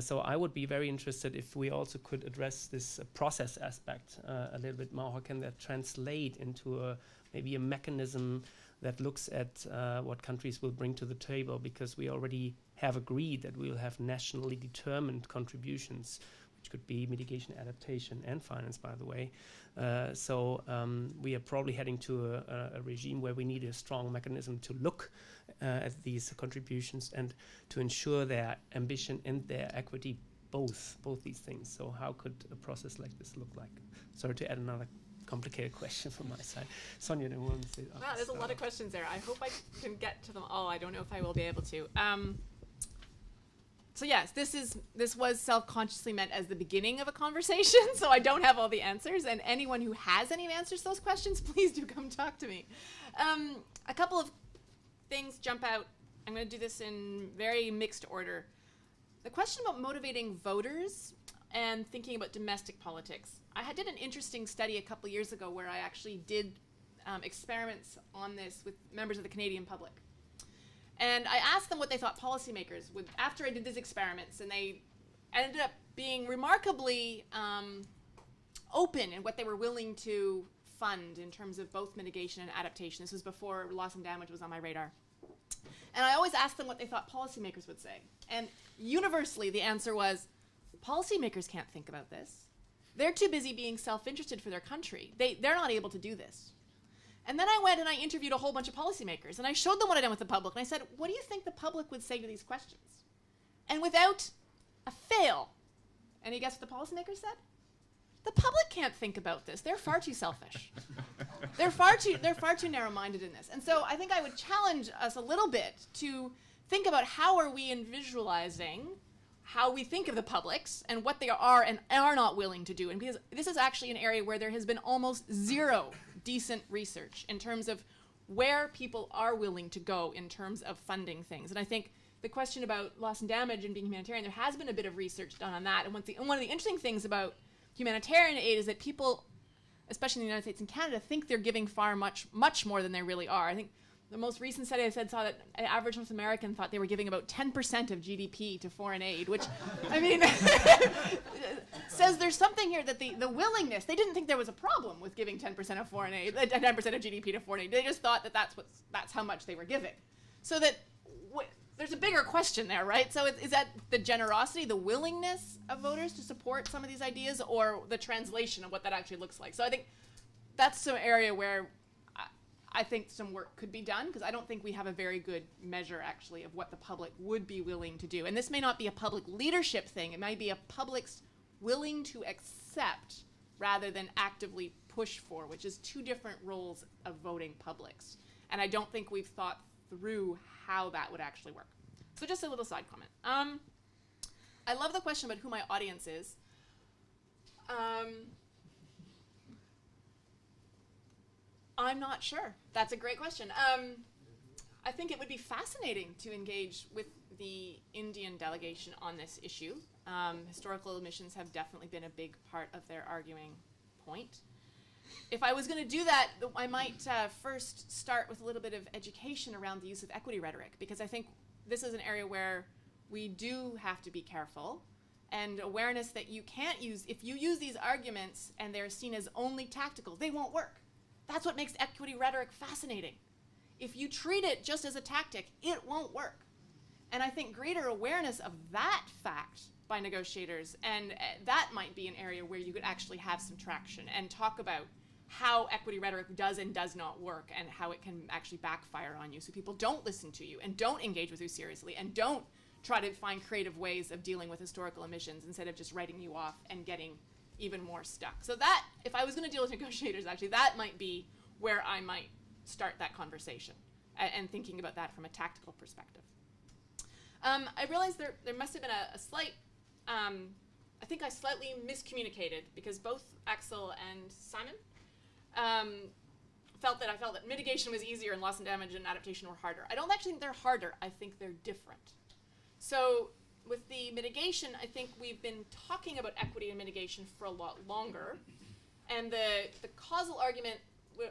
So I would be very interested if we also could address this process aspect a little bit more. How can that translate into maybe a mechanism that looks at what countries will bring to the table? Because we already have agreed that we will have nationally determined contributions, which could be mitigation, adaptation, and finance, by the way. So we are probably heading to a regime where we need a strong mechanism to look at these contributions and to ensure their ambition and their equity, both these things. So how could a process like this look like? Sorry to add another complicated question from my side. Sonja, do you want to say? Wow, there's a lot of questions there. I hope I can get to them all. I don't know if I will be able to. So yes, this was self-consciously meant as the beginning of a conversation, so I don't have all the answers, and anyone who has any answers to those questions, please do come talk to me. A couple of things jump out. I'm going to do this in very mixed order. The question about motivating voters and thinking about domestic politics. I did an interesting study a couple years ago where I actually did experiments on this with members of the Canadian public. And I asked them what they thought policymakers would, after I did these experiments, and they ended up being remarkably open in what they were willing to fund in terms of both mitigation and adaptation. This was before loss and damage was on my radar. And I always asked them what they thought policymakers would say. And universally, the answer was, policymakers can't think about this. They're too busy being self-interested for their country. They're not able to do this. And then I went and I interviewed a whole bunch of policymakers, and I showed them what I'd done with the public, and I said, what do you think the public would say to these questions? And without a fail, any guess what the policymakers said? The public can't think about this. They're far too selfish. They're far too narrow-minded in this. And so I think I would challenge us a little bit to think about how are we in visualizing how we think of the publics and what they are and are not willing to do. And because this is actually an area where there has been almost zero decent research in terms of where people are willing to go in terms of funding things. And I think the question about loss and damage and being humanitarian, there has been a bit of research done on that. And one of the interesting things about humanitarian aid is that people, especially in the United States and Canada, think they're giving much more than they really are. I think the most recent study I saw that an average North American thought they were giving about 10% of GDP to foreign aid, which, I mean, says there's something here that the willingness, they didn't think there was a problem with giving 10% of foreign aid, 10% of GDP to foreign aid. They just thought that that's how much they were giving. So that there's a bigger question there, right? So is that the generosity, the willingness of voters to support some of these ideas, or the translation of what that actually looks like? So I think that's some area where I think some work could be done, because I don't think we have a very good measure, actually, of what the public would be willing to do. And this may not be a public leadership thing. It might be a public's willing to accept rather than actively push for, which is two different roles of voting publics. And I don't think we've thought through how that would actually work. So just a little side comment. I love the question about who my audience is. I'm not sure. That's a great question. I think it would be fascinating to engage with the Indian delegation on this issue. Historical omissions have definitely been a big part of their arguing point. If I was going to do that, I might first start with a little bit of education around the use of equity rhetoric, because I think this is an area where we do have to be careful, and awareness that you can't use, if you use these arguments and they're seen as only tactical, they won't work. That's what makes equity rhetoric fascinating. If you treat it just as a tactic, it won't work. And I think greater awareness of that fact by negotiators, and that might be an area where you could actually have some traction and talk about how equity rhetoric does and does not work, and how it can actually backfire on you, so people don't listen to you and don't engage with you seriously and don't try to find creative ways of dealing with historical omissions instead of just writing you off and getting even more stuck. So that, if I was going to deal with negotiators, actually, that might be where I might start that conversation and thinking about that from a tactical perspective. I realized there must have been a slight, I think I slightly miscommunicated, because both Axel and Simon felt that mitigation was easier and loss and damage and adaptation were harder. I don't actually think they're harder. I think they're different. So with the mitigation, I think we've been talking about equity and mitigation for a lot longer. And the causal argument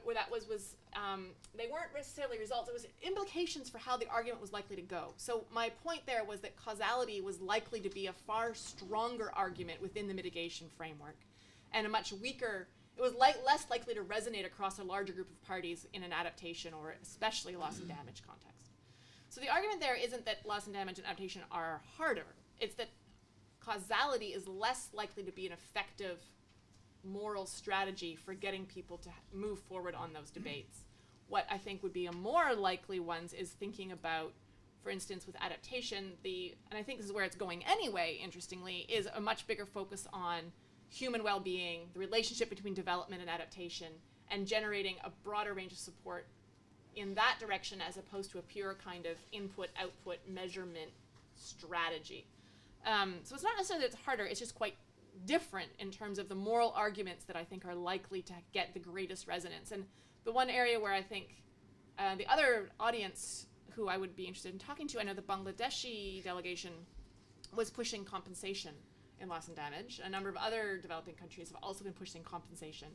where that was they weren't necessarily results, it was implications for how the argument was likely to go. So my point there was that causality was likely to be a far stronger argument within the mitigation framework, and a much weaker, it was less likely to resonate across a larger group of parties in an adaptation or especially loss and damage context. So the argument there isn't that loss and damage and adaptation are harder, it's that causality is less likely to be an effective moral strategy for getting people to move forward on those debates. What I think would be a more likely ones is thinking about, for instance, with adaptation, and I think this is where it's going anyway, interestingly, is a much bigger focus on human well-being, the relationship between development and adaptation, and generating a broader range of support in that direction as opposed to a pure kind of input-output measurement strategy. So it's not necessarily that it's harder, it's just quite different in terms of the moral arguments that I think are likely to get the greatest resonance. And the one area where I think the other audience who I would be interested in talking to, I know the Bangladeshi delegation was pushing compensation in loss and damage. A number of other developing countries have also been pushing compensation.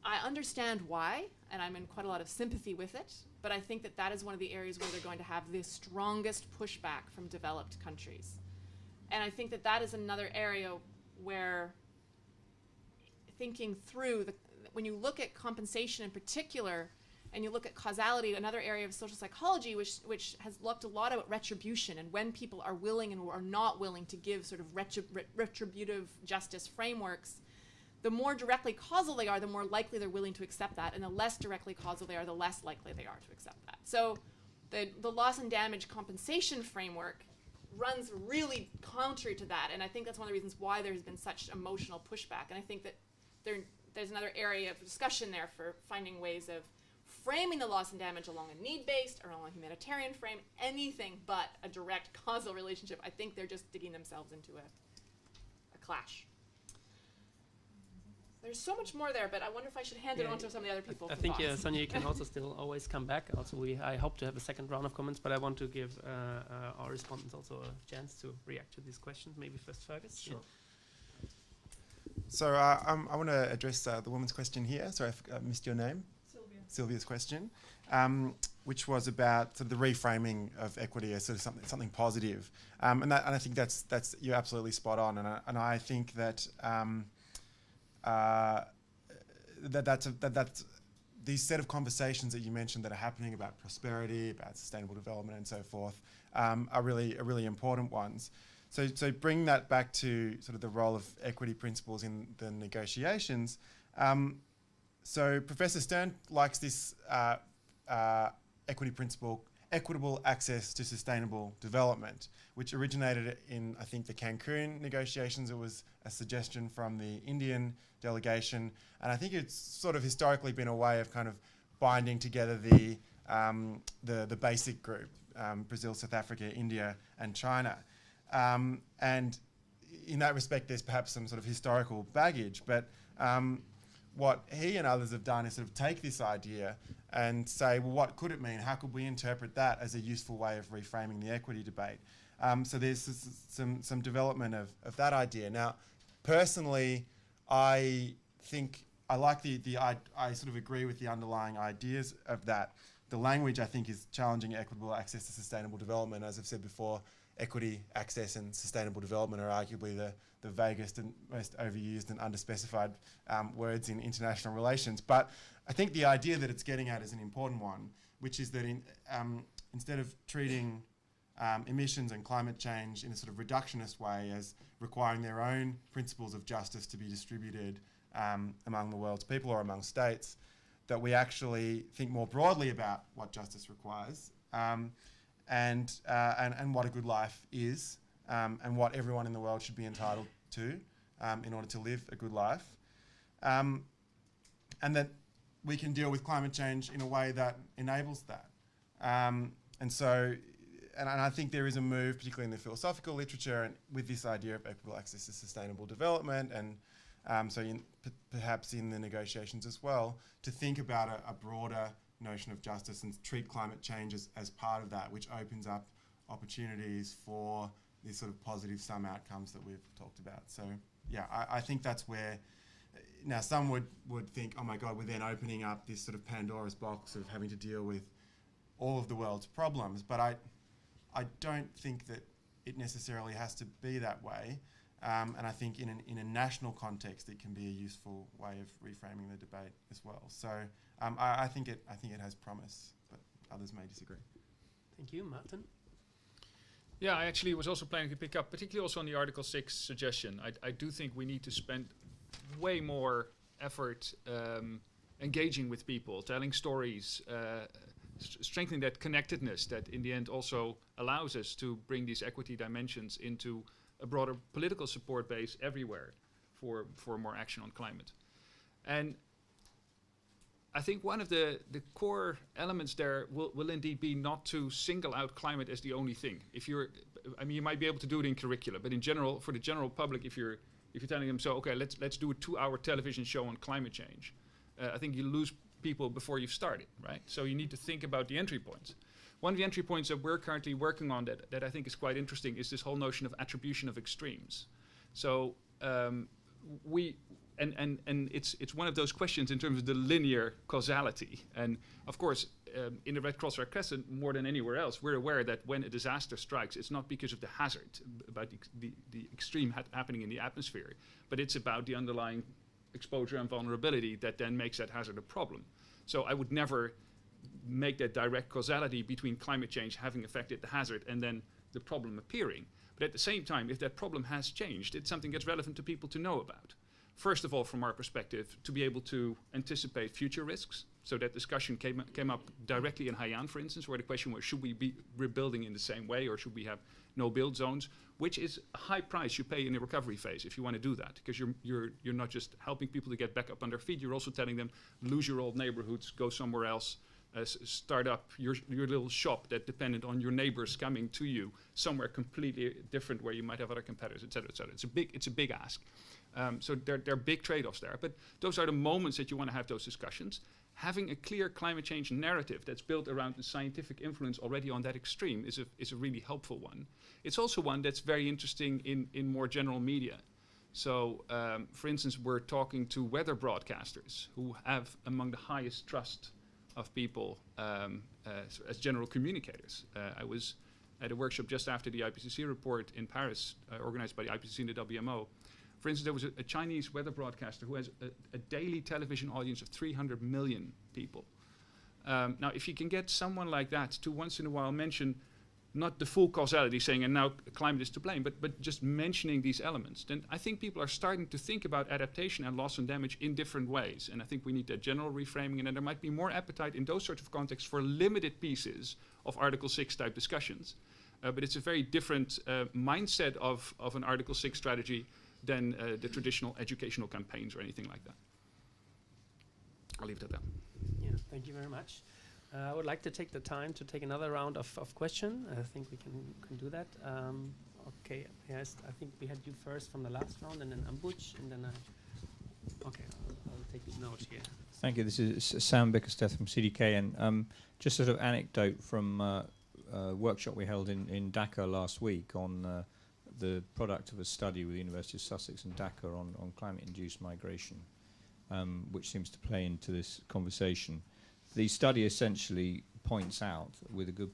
I understand why, and I'm in quite a lot of sympathy with it, but I think that that is one of the areas where they're going to have the strongest pushback from developed countries. And I think that that is another area where thinking through, when you look at compensation in particular, and you look at causality, another area of social psychology which has looked a lot at retribution and when people are willing and are not willing to give sort of retributive justice frameworks, the more directly causal they are, the more likely they're willing to accept that, and the less directly causal they are, the less likely they are to accept that. So the loss and damage compensation framework runs really contrary to that, and I think that's one of the reasons why there's been such emotional pushback. And I think that there's another area of discussion there for finding ways of framing the loss and damage along a need-based or along a humanitarian frame, anything but a direct causal relationship. I think they're just digging themselves into a clash. There's so much more there, but I wonder if I should hand it on to some of the other people. I think, Sonia, you can also still always come back. Also, I hope to have a second round of comments, but I want to give our respondents also a chance to react to these questions. Maybe first Fergus. Sure. So I want to address the woman's question here. Sorry, I missed your name. Sylvia's question, which was about sort of the reframing of equity as sort of something positive, and I think that's you're absolutely spot on, and I think that. That's these set of conversations that you mentioned that are happening about prosperity, about sustainable development, and so forth, are really important ones. So bring that back to sort of the role of equity principles in the negotiations. So Professor Stern likes this equity principle, equitable access to sustainable development, which originated in, I think, the Cancun negotiations. It was a suggestion from the Indian delegation, and I think it's sort of historically been a way of kind of binding together the basic group, Brazil, South Africa, India, and China. And in that respect, there's perhaps some sort of historical baggage, but what he and others have done is sort of take this idea and say, well, what could it mean? How could we interpret that as a useful way of reframing the equity debate? So there's some development of that idea. Now, personally, I think I like I sort of agree with the underlying ideas of that. The language, I think, is challenging equitable access to sustainable development. As I've said before, equity, access, and sustainable development are arguably the vaguest and most overused and underspecified words in international relations. But I think the idea that it's getting at is an important one, which is that instead of treating emissions and climate change in a sort of reductionist way as requiring their own principles of justice to be distributed among the world's people or among states, that we actually think more broadly about what justice requires and what a good life is and what everyone in the world should be entitled to in order to live a good life. And that we can deal with climate change in a way that enables that. And so, and I think there is a move, particularly in the philosophical literature, and with this idea of equitable access to sustainable development, and perhaps in the negotiations as well, to think about a broader notion of justice and treat climate change as part of that, which opens up opportunities for these sort of positive sum outcomes that we've talked about. So yeah, I think that's where, now some would think, oh my God, we're then opening up this sort of Pandora's box of having to deal with all of the world's problems, but I don't think that it necessarily has to be that way. And I think in a national context, it can be a useful way of reframing the debate as well. So I think it has promise, but others may disagree. Thank you, Martin. Yeah, I actually was also planning to pick up, particularly also on the Article 6 suggestion. I do think we need to spend way more effort engaging with people, telling stories, strengthening that connectedness that in the end also allows us to bring these equity dimensions into a broader political support base everywhere for more action on climate. And I think one of the core elements there will indeed be not to single out climate as the only thing. You might be able to do it in curricula, but in general, for the general public, if you're telling them, so okay, let's do a 2-hour television show on climate change, I think you lose people before you've started, right? So you need to think about the entry points. One of the entry points that we're currently working on that I think is quite interesting is this whole notion of attribution of extremes. So it's one of those questions in terms of the linear causality. And of course, in the Red Cross Red Crescent, more than anywhere else, we're aware that when a disaster strikes, it's not because of the hazard, about the extreme happening in the atmosphere, but it's about the underlying exposure and vulnerability that then makes that hazard a problem. So I would never make that direct causality between climate change having affected the hazard and then the problem appearing. But at the same time, if that problem has changed, it's something that's relevant to people to know about. First of all, from our perspective, to be able to anticipate future risks. So that discussion came up directly in Haiyan, for instance, where the question was, should we be rebuilding in the same way or should we have no-build zones, which is a high price you pay in the recovery phase if you want to do that, because you're not just helping people to get back up on their feet, you're also telling them, lose your old neighborhoods, go somewhere else, start up your little shop that dependent on your neighbors coming to you somewhere completely different where you might have other competitors, et cetera, et cetera. It's a big ask. So there are big trade-offs there. But those are the moments that you want to have those discussions. Having a clear climate change narrative that's built around the scientific influence already on that extreme is a really helpful one. It's also one that's very interesting in more general media. So, for instance, we're talking to weather broadcasters who have among the highest trust of people as general communicators. I was at a workshop just after the IPCC report in Paris, organized by the IPCC and the WMO. For instance, there was a Chinese weather broadcaster who has a daily television audience of 300 million people. Now, if you can get someone like that to once in a while mention not the full causality, saying, and now climate is to blame, but just mentioning these elements, then I think people are starting to think about adaptation and loss and damage in different ways. And I think we need that general reframing, and then there might be more appetite in those sorts of contexts for limited pieces of Article 6 type discussions. But it's a very different mindset of an Article 6 strategy than the traditional educational campaigns or anything like that. I'll leave it at that. Yeah, thank you very much. I would like to take the time to take another round of questions. I think we can do that. Okay, yes, I think we had you first from the last round, and then Ambuj, and then okay, I'll take a note here. Thank you. This is Sam Bickersteth from CDK, and just sort of anecdote from a workshop we held in Dhaka last week on the product of a study with the University of Sussex and Dhaka on climate-induced migration, which seems to play into this conversation. The study essentially points out, with a good,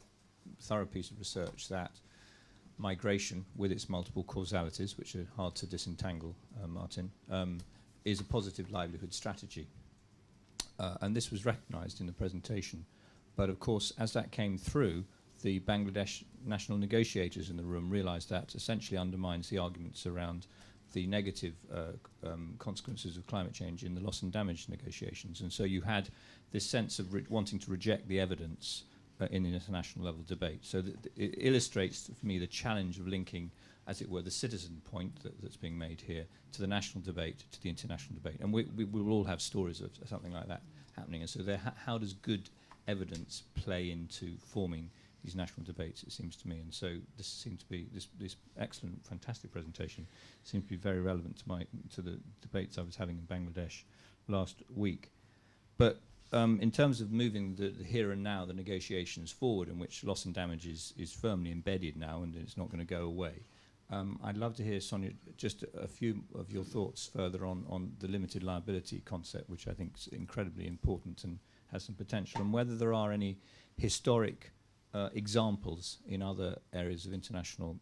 thorough piece of research, that migration, with its multiple causalities, which are hard to disentangle, Martin, is a positive livelihood strategy. And this was recognized in the presentation. But of course, as that came through, the Bangladesh national negotiators in the room realized that essentially undermines the arguments around the negative consequences of climate change in the loss and damage negotiations. And so you had this sense of wanting to reject the evidence in the international level debate. So it illustrates for me the challenge of linking, as it were, the citizen point that's being made here to the national debate, to the international debate. And we will all have stories of something like that happening. And so how does good evidence play into forming these national debates, it seems to me? And so this seems to be, this excellent, fantastic presentation seems to be very relevant to the debates I was having in Bangladesh last week. But in terms of moving the here and now, the negotiations forward, in which loss and damage is firmly embedded now and it's not going to go away, I'd love to hear, Sonia, just a few of your thoughts further on the limited liability concept, which I think is incredibly important and has some potential, and whether there are any historic examples in other areas of international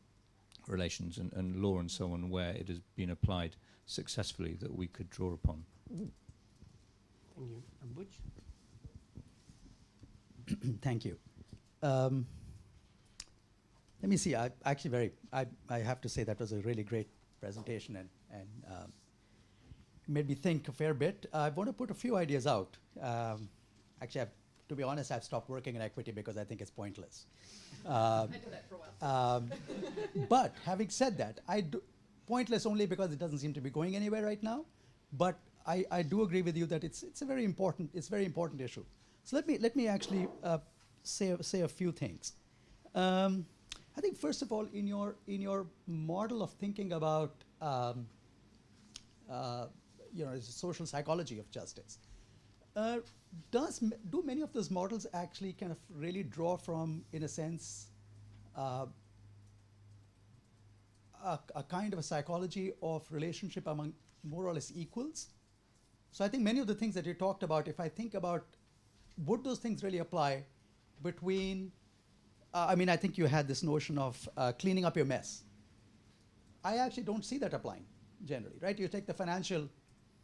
relations and law and so on where it has been applied successfully that we could draw upon. Thank you. Butch? Thank you. Let me see. I have to say that was a really great presentation and made me think a fair bit. I want to put a few ideas out. Actually, to be honest, I've stopped working in equity because I think it's pointless. I did that for a while. But having said that, pointless only because it doesn't seem to be going anywhere right now. But I do agree with you that it's a very important issue. So let me actually say a few things. I think first of all, in your model of thinking about social psychology of justice, do many of those models actually kind of really draw from, in a sense, a kind of a psychology of relationship among more or less equals? So I think many of the things that you talked about, if I think about, would those things really apply between, I think you had this notion of cleaning up your mess. I actually don't see that applying generally, right? You take the financial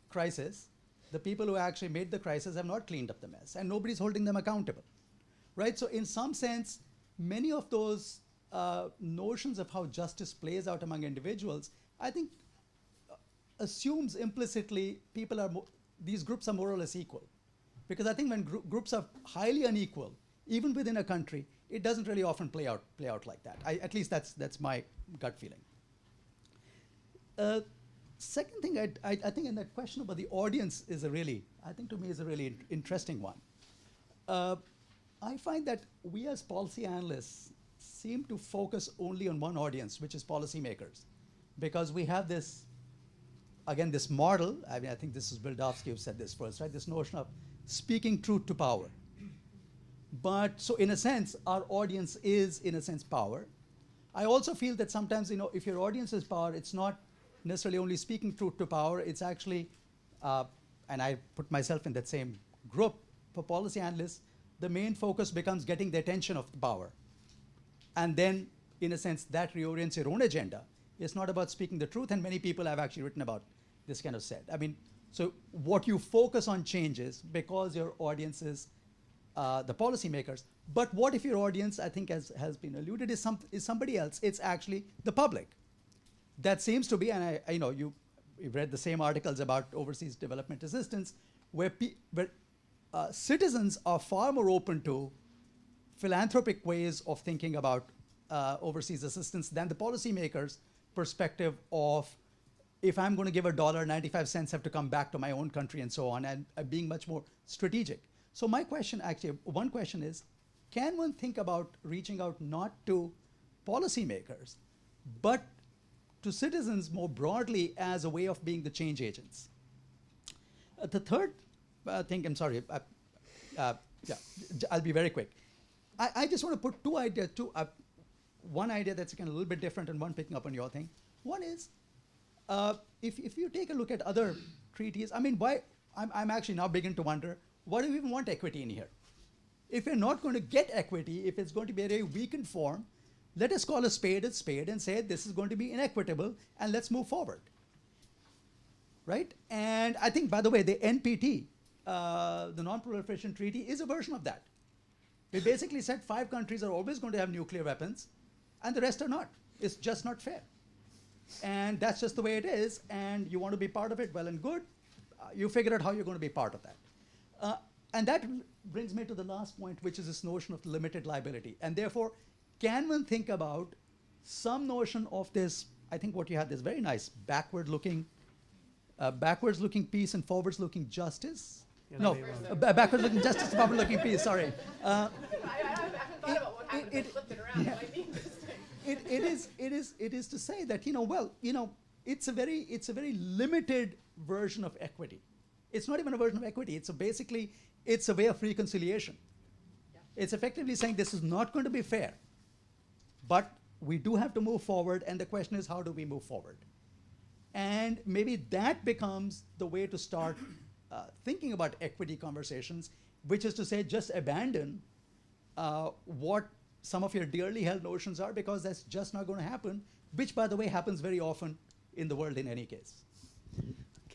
crisis, the people who actually made the crisis have not cleaned up the mess, and nobody's holding them accountable, right? So in some sense, many of those notions of how justice plays out among individuals, I think assumes implicitly these groups are more or less equal. Because I think when groups are highly unequal, even within a country, it doesn't really often play out like that. At least that's my gut feeling. Second thing, I think in that question about the audience is a really interesting one. I find that we as policy analysts seem to focus only on one audience, which is policymakers, because we have this model. I think this is Bildowski who said this first, right? This notion of speaking truth to power. But so in a sense, our audience is, in a sense, power. I also feel that sometimes, if your audience is power, it's not necessarily only speaking truth to power, it's actually, and I put myself in that same group, for policy analysts, the main focus becomes getting the attention of the power. And then, in a sense, that reorients your own agenda. It's not about speaking the truth, and many people have actually written about this kind of said. So what you focus on changes because your audience is the policymakers. But what if your audience, I think as has been alluded, is somebody else? It's actually the public. That seems to be, and you've read the same articles about overseas development assistance, where citizens are far more open to philanthropic ways of thinking about overseas assistance than the policymakers' perspective of, if I'm going to give $1, 95 cents have to come back to my own country and so on, and being much more strategic. So my question, actually, one question is, can one think about reaching out not to policymakers, but to citizens more broadly as a way of being the change agents? The third thing, I'm sorry, I'll be very quick. I just want to put two ideas, one idea that's kind of a little bit different and one picking up on your thing. One is, if you take a look at other treaties, I'm actually now beginning to wonder, why do we even want equity in here? If we're not going to get equity, if it's going to be a very weakened form, let us call a spade and say this is going to be inequitable, and let's move forward. Right? And I think, by the way, the NPT, the Non-Proliferation Treaty, is a version of that. We basically said 5 countries are always going to have nuclear weapons, and the rest are not. It's just not fair. And that's just the way it is, and you want to be part of it, well and good. You figure out how you're going to be part of that. And that brings me to the last point, which is this notion of limited liability. And therefore, can one think about some notion of this, I think what you had, this very nice backwards-looking peace and forwards-looking justice? Yeah, No, backwards-looking justice, forward-looking peace, sorry. I haven't thought about what happened if I flipped it around. It might be interesting. It is to say that, it's a very limited version of equity. It's not even a version of equity. It's basically it's a way of reconciliation. It's effectively saying this is not going to be fair, but we do have to move forward, and the question is, how do we move forward? And maybe that becomes the way to start thinking about equity conversations, which is to say, just abandon what some of your dearly held notions are, because that's just not going to happen, which, by the way, happens very often in the world in any case.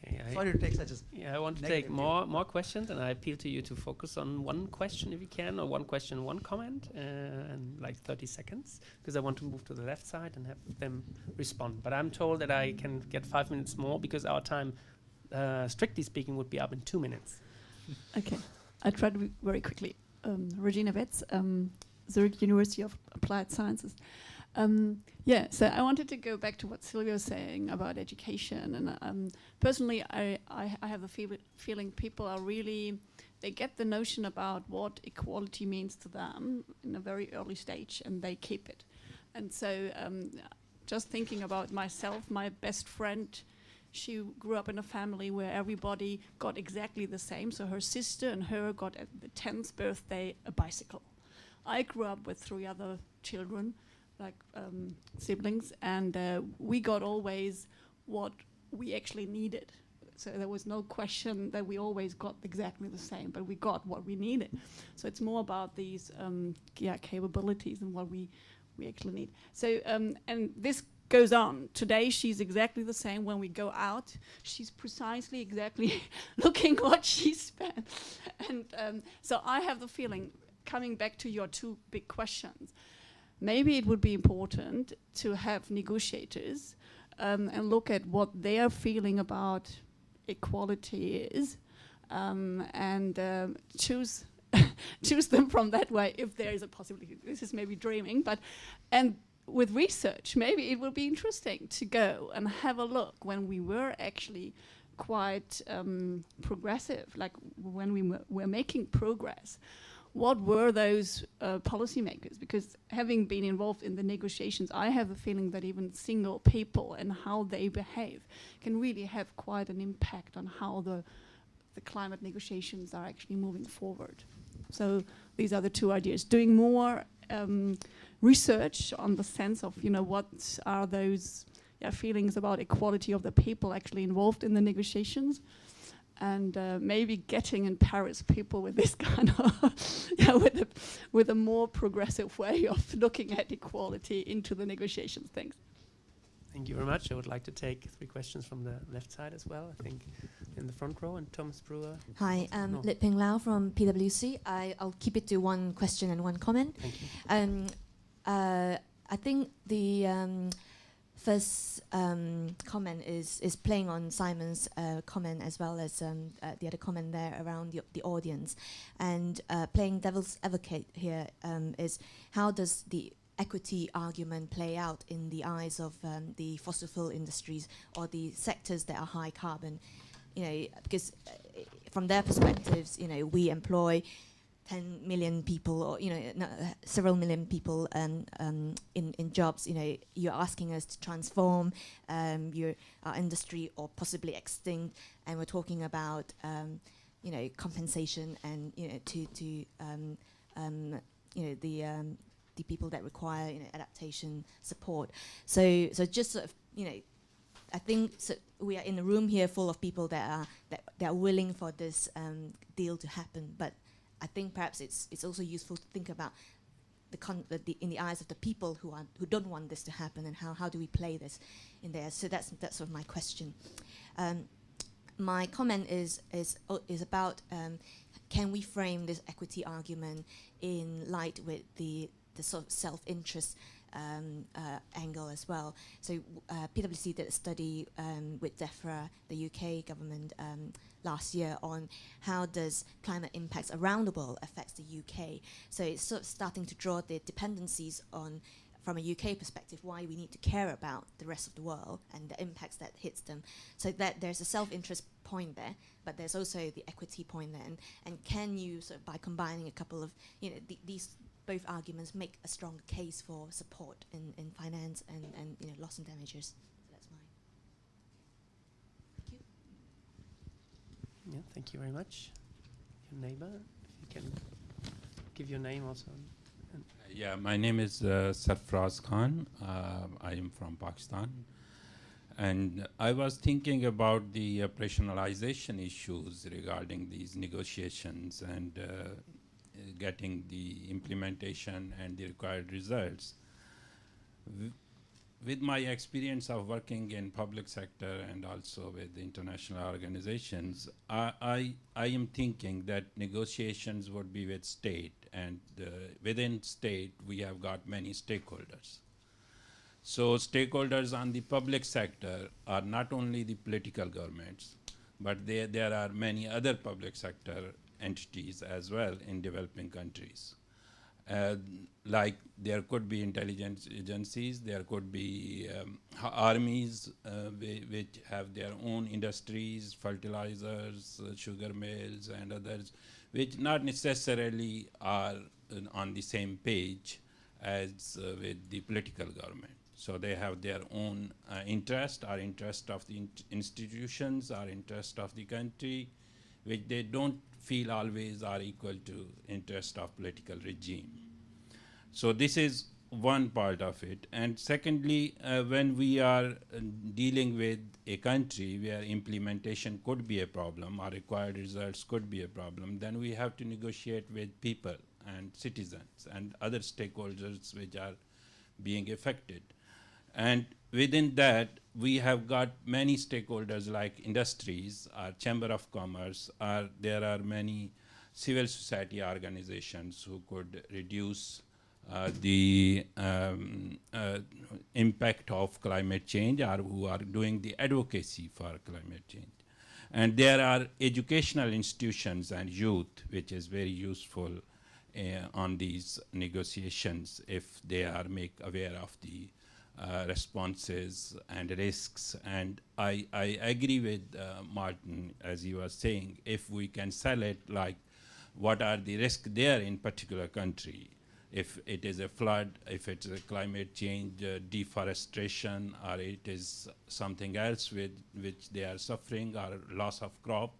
Okay, Sorry to take such as I want to take more questions, and I appeal to you to focus on one question if you can, or one question, one comment, and like 30 seconds, because I want to move to the left side and have them respond. But I'm told that I can get 5 minutes more because our time, strictly speaking, would be up in 2 minutes. Okay, I tried very quickly. Regina Betz, Zurich University of Applied Sciences. Yeah, so I wanted to go back to what Silvia was saying about education, and personally, I have the feeling people are really, they get the notion about what equality means to them in a very early stage, and they keep it. And so, just thinking about myself, my best friend, she grew up in a family where everybody got exactly the same. So her sister and her got at the 10th birthday a bicycle. I grew up with 3 other children, like siblings, and we got always what we actually needed. So there was no question that we always got exactly the same, but we got what we needed. So it's more about these capabilities and what we actually need. So and this goes on. Today she's exactly the same. When we go out, she's precisely exactly looking what she spent. And so I have the feeling, coming back to your 2 big questions, maybe it would be important to have negotiators and look at what their feeling about equality is, and choose choose them from that way if there is a possibility. This is maybe dreaming, but with research, maybe it will be interesting to go and have a look when we were actually quite progressive, like when we were making progress. What were those policymakers? Because having been involved in the negotiations, I have the feeling that even single people and how they behave can really have quite an impact on how the climate negotiations are actually moving forward. So these are the 2 ideas. Doing more research on the sense of, what are those feelings about equality of the people actually involved in the negotiations, and maybe getting in Paris people with this kind of, with a more progressive way of looking at equality into the negotiations. Thanks. Thank you very much. I would like to take 3 questions from the left side as well. I think in the front row, and Thomas Brewer. Hi, Lit Ping Lau from PwC. I'll keep it to 1 question and 1 comment. Thank you. I think the first comment is playing on Simon's comment, as well as the other comment there around the audience. And playing devil's advocate here is, how does the equity argument play out in the eyes of the fossil fuel industries or the sectors that are high carbon? Because from their perspectives, we employ 10 million people, or several million people in jobs. You're asking us to transform our industry or possibly extinct, and we're talking about compensation and the people that require adaptation support. So just sort of I think we are in a room here full of people that are willing for this deal to happen, but I think perhaps it's also useful to think about in the eyes of the people who don't want this to happen, and how do we play this in there. So that's sort of my question. My comment is about can we frame this equity argument in light with the sort of self-interest angle as well. So PwC did a study with DEFRA, the UK government, last year on how does climate impacts around the world affect the UK. So it's sort of starting to draw the dependencies on, from a UK perspective, why we need to care about the rest of the world and the impacts that hits them. So that there's a self-interest point there, but there's also the equity point there. And can you, sort of by combining a couple of, these both arguments, make a strong case for support in finance and loss and damages? So that's mine. Thank you. Yeah, thank you very much. your neighbor. If you can give your name also. Yeah, my name is Sarfraz Khan. I am from Pakistan. And I was thinking about the operationalization issues regarding these negotiations and getting the implementation and the required results. With my experience of working in public sector and also with international organizations, I am thinking that negotiations would be with state, and within state we have got many stakeholders. So stakeholders on the public sector are not only the political governments, but there are many other public sector entities as well in developing countries. Like there could be intelligence agencies, there could be armies which have their own industries, fertilizers, sugar mills and others, which not necessarily are on the same page as with the political government. So they have their own interest, or interest of the institutions, or interest of the country, which they don't feel always are equal to interest of political regime. So this is one part of it. And secondly, when we are dealing with a country where implementation could be a problem or required results could be a problem, then we have to negotiate with people and citizens and other stakeholders which are being affected. And within that, we have got many stakeholders like industries, our Chamber of Commerce, there are many civil society organizations who could reduce the impact of climate change, or who are doing the advocacy for climate change. And there are educational institutions and youth, which is very useful on these negotiations if they are made aware of the responses and risks. And I agree with Martin, as he was saying, if we can sell it like what are the risks there in particular country, if it is a flood, if it's a climate change, deforestation, or it is something else with which they are suffering, or loss of crop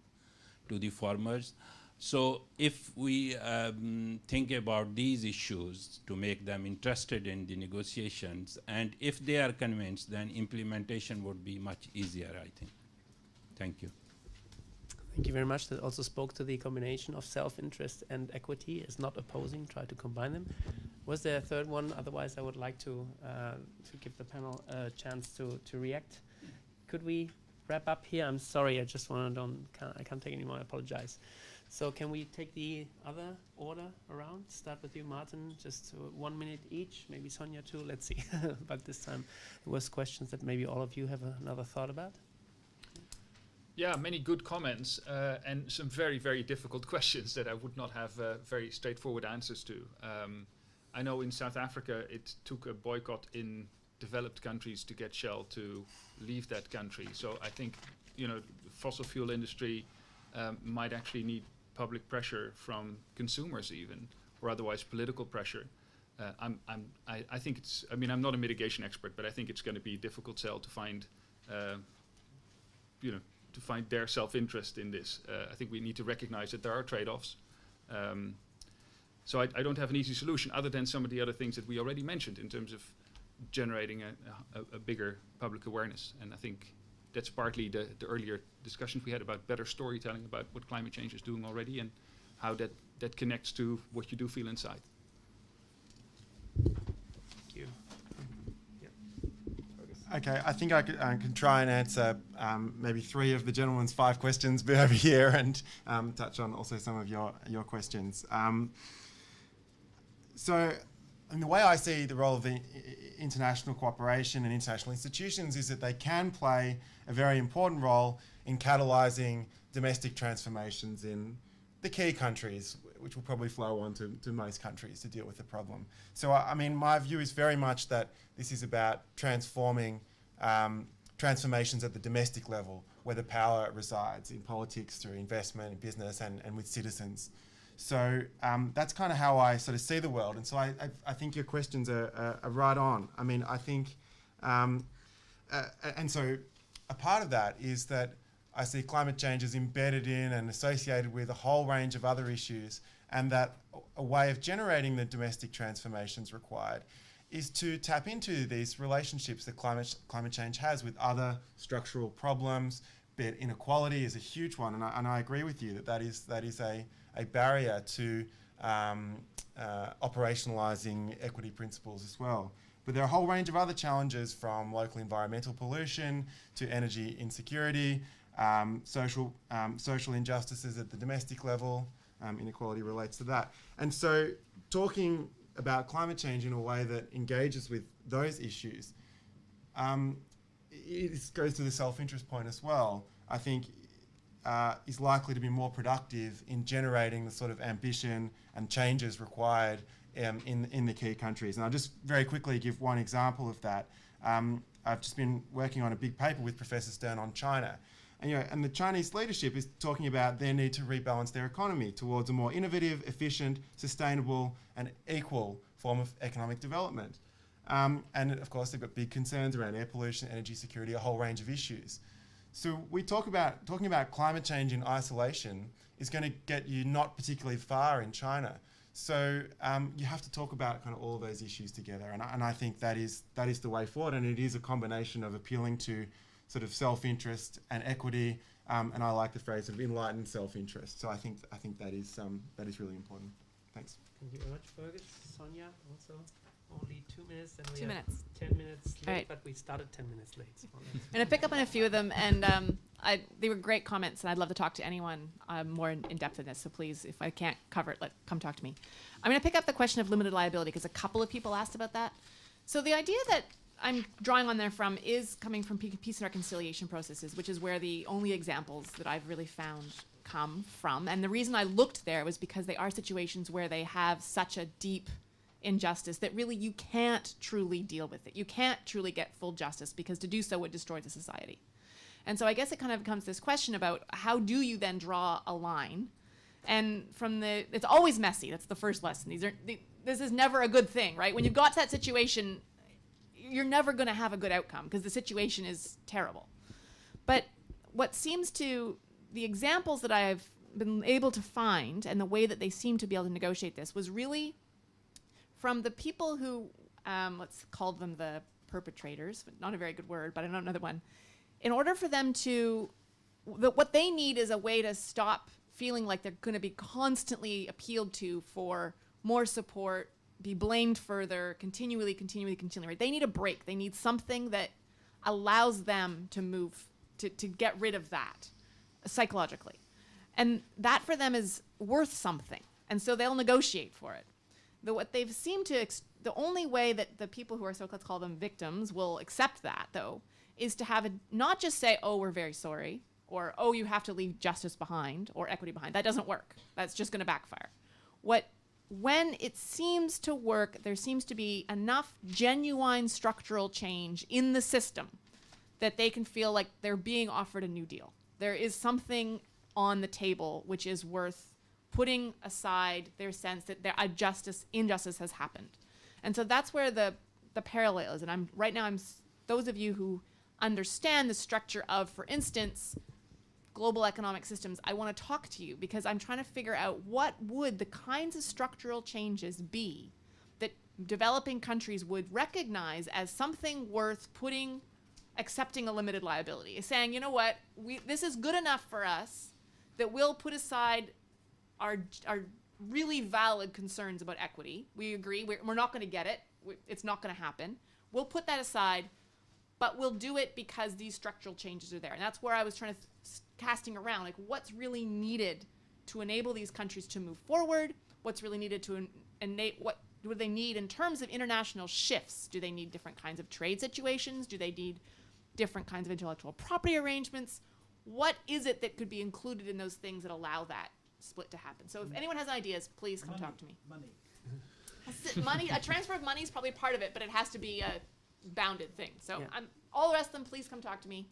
to the farmers. So if we think about these issues to make them interested in the negotiations, and if they are convinced, then implementation would be much easier, I think. Thank you. Thank you very much. That also spoke to the combination of self-interest and equity is not opposing, try to combine them. Was there a third one? Otherwise, I would like to give the panel a chance to react. Could we wrap up here? I'm sorry, I just want to I can't take any more, I apologize. So can we take the other order around? Start with you, Martin, just 1 minute each, maybe Sonia too, let's see. But this time it was questions that maybe all of you have another thought about. Yeah, many good comments and some very, very difficult questions that I would not have very straightforward answers to. I know in South Africa it took a boycott in developed countries to get Shell to leave that country. So I think, you know, the fossil fuel industry might actually need public pressure from consumers even, or otherwise political pressure. I think it's, I mean, I'm not a mitigation expert, but I think it's going to be a difficult sell to find, you know, to find their self-interest in this. I think we need to recognize that there are trade-offs. So I don't have an easy solution other than some of the other things that we already mentioned in terms of generating a bigger public awareness. And I think that's partly the earlier discussions we had about better storytelling about what climate change is doing already and how that connects to what you do feel inside. Thank you. Okay, I think I can try and answer maybe 3 of the gentleman's 5 questions over here, and touch on also some of your questions. So, and the way I see the role of the international cooperation and international institutions is that they can play a very important role in catalysing domestic transformations in the key countries, which will probably flow on to most countries to deal with the problem. So, I mean, my view is very much that this is about transforming transformations at the domestic level, where the power resides in politics, through investment, in business, and with citizens. So that's kind of how I sort of see the world. And so I think your questions are right on. I mean, I think, and so a part of that is that I see climate change is embedded in and associated with a whole range of other issues, and that a way of generating the domestic transformations required is to tap into these relationships that climate change has with other structural problems. Be it inequality is a huge one, and I agree with you that is a barrier to operationalising equity principles as well. But there are a whole range of other challenges, from local environmental pollution to energy insecurity, social injustices at the domestic level. Inequality relates to that. And so talking about climate change in a way that engages with those issues, it goes to the self-interest point as well, I think is likely to be more productive in generating the sort of ambition and changes required in the key countries. And I'll just very quickly give one example of that. I've just been working on a big paper with Professor Stern on China. And the Chinese leadership is talking about their need to rebalance their economy towards a more innovative, efficient, sustainable and equal form of economic development. And of course, they've got big concerns around air pollution, energy security, a whole range of issues. So we talking about climate change in isolation is going to get you not particularly far in China. So you have to talk about kind of all of those issues together. And I think that is the way forward. And it is a combination of appealing to sort of self-interest and equity, and I like the phrase of enlightened self-interest. So I think that is really important. Thanks. Thank you very much, Fergus. Sonja, also only 2 minutes, and we 2 have minutes. 10 minutes late, Right. but we started 10 minutes late. So I'm going to pick up on a few of them, and they were great comments, and I'd love to talk to anyone more in depth in this. So please, if I can't cover it, come talk to me. I'm going to pick up the question of limited liability, because a couple of people asked about that. So the idea that I'm drawing on there from is coming from peace and reconciliation processes, which is where the only examples that I've really found come from. And the reason I looked there was because they are situations where they have such a deep injustice that really you can't truly deal with it. You can't truly get full justice, because to do so would destroy the society. And so I guess it kind of becomes this question about how do you then draw a line? And it's always messy. That's the first lesson. This is never a good thing, right? When you've got to that situation, you're never going to have a good outcome because the situation is terrible. But what seems to, the examples that I've been able to find and the way that they seem to be able to negotiate this was really from the people who, let's call them the perpetrators, but not a very good word, but I know another one. In order for them to, what they need is a way to stop feeling like they're going to be constantly appealed to for more support, be blamed further, continually, right? They need a break. They need something that allows them to move, to get rid of that psychologically. And that for them is worth something. And so they'll negotiate for it. What they've seemed to, the only way that the people who are, so let's call them victims, will accept that, though, is to have not just say, oh, we're very sorry, or, oh, you have to leave justice behind, or equity behind. That doesn't work. That's just going to backfire. When it seems to work, there seems to be enough genuine structural change in the system that they can feel like they're being offered a new deal. There is something on the table which is worth putting aside their sense that injustice has happened. And so that's where the parallel is. And those of you who understand the structure of, for instance, global economic systems, I want to talk to you because I'm trying to figure out what would the kinds of structural changes be that developing countries would recognize as something worth accepting a limited liability. Is saying, you know what, this is good enough for us that we'll put aside our really valid concerns about equity. We agree, we're not going to get it. It's not going to happen. We'll put that aside, but we'll do it because these structural changes are there. And that's where I was trying to casting around, like what's really needed to enable these countries to move forward, what's really needed to what do they need in terms of international shifts? Do they need different kinds of trade situations? Do they need different kinds of intellectual property arrangements? What is it that could be included in those things that allow that split to happen? So if anyone has ideas, please come talk to me. Money, a transfer of money is probably part of it, but it has to be a bounded thing. So all the rest of them, please come talk to me.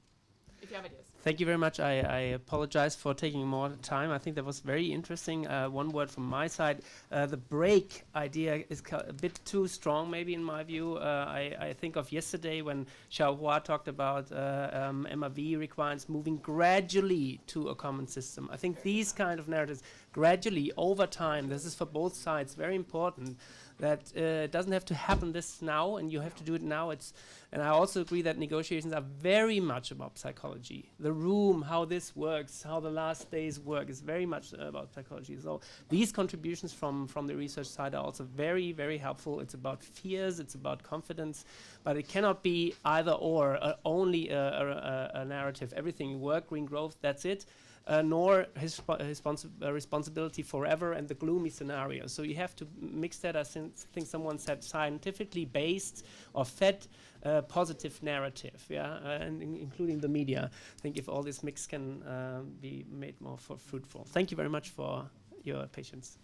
if you have ideas. Thank you very much. I apologize for taking more time. I think that was very interesting. One word from my side. The break idea is a bit too strong, maybe, in my view. I think of yesterday when Xiaohua talked about MRV requirements moving gradually to a common system. I think these kind of narratives, gradually, over time, this is for both sides very important, that it doesn't have to happen this now, and you have to do it now. And I also agree that negotiations are very much about psychology. The room, how this works, how the last days work is very much about psychology. So these contributions from the research side are also very, very helpful. It's about fears, it's about confidence, but it cannot be either or, only a narrative. Everything work, green growth, that's it. Nor responsibility forever and the gloomy scenario. So you have to mix that, I think someone said, scientifically based or fed positive narrative, and including the media. I think if all this mix can be made more fruitful. Thank you very much for your patience.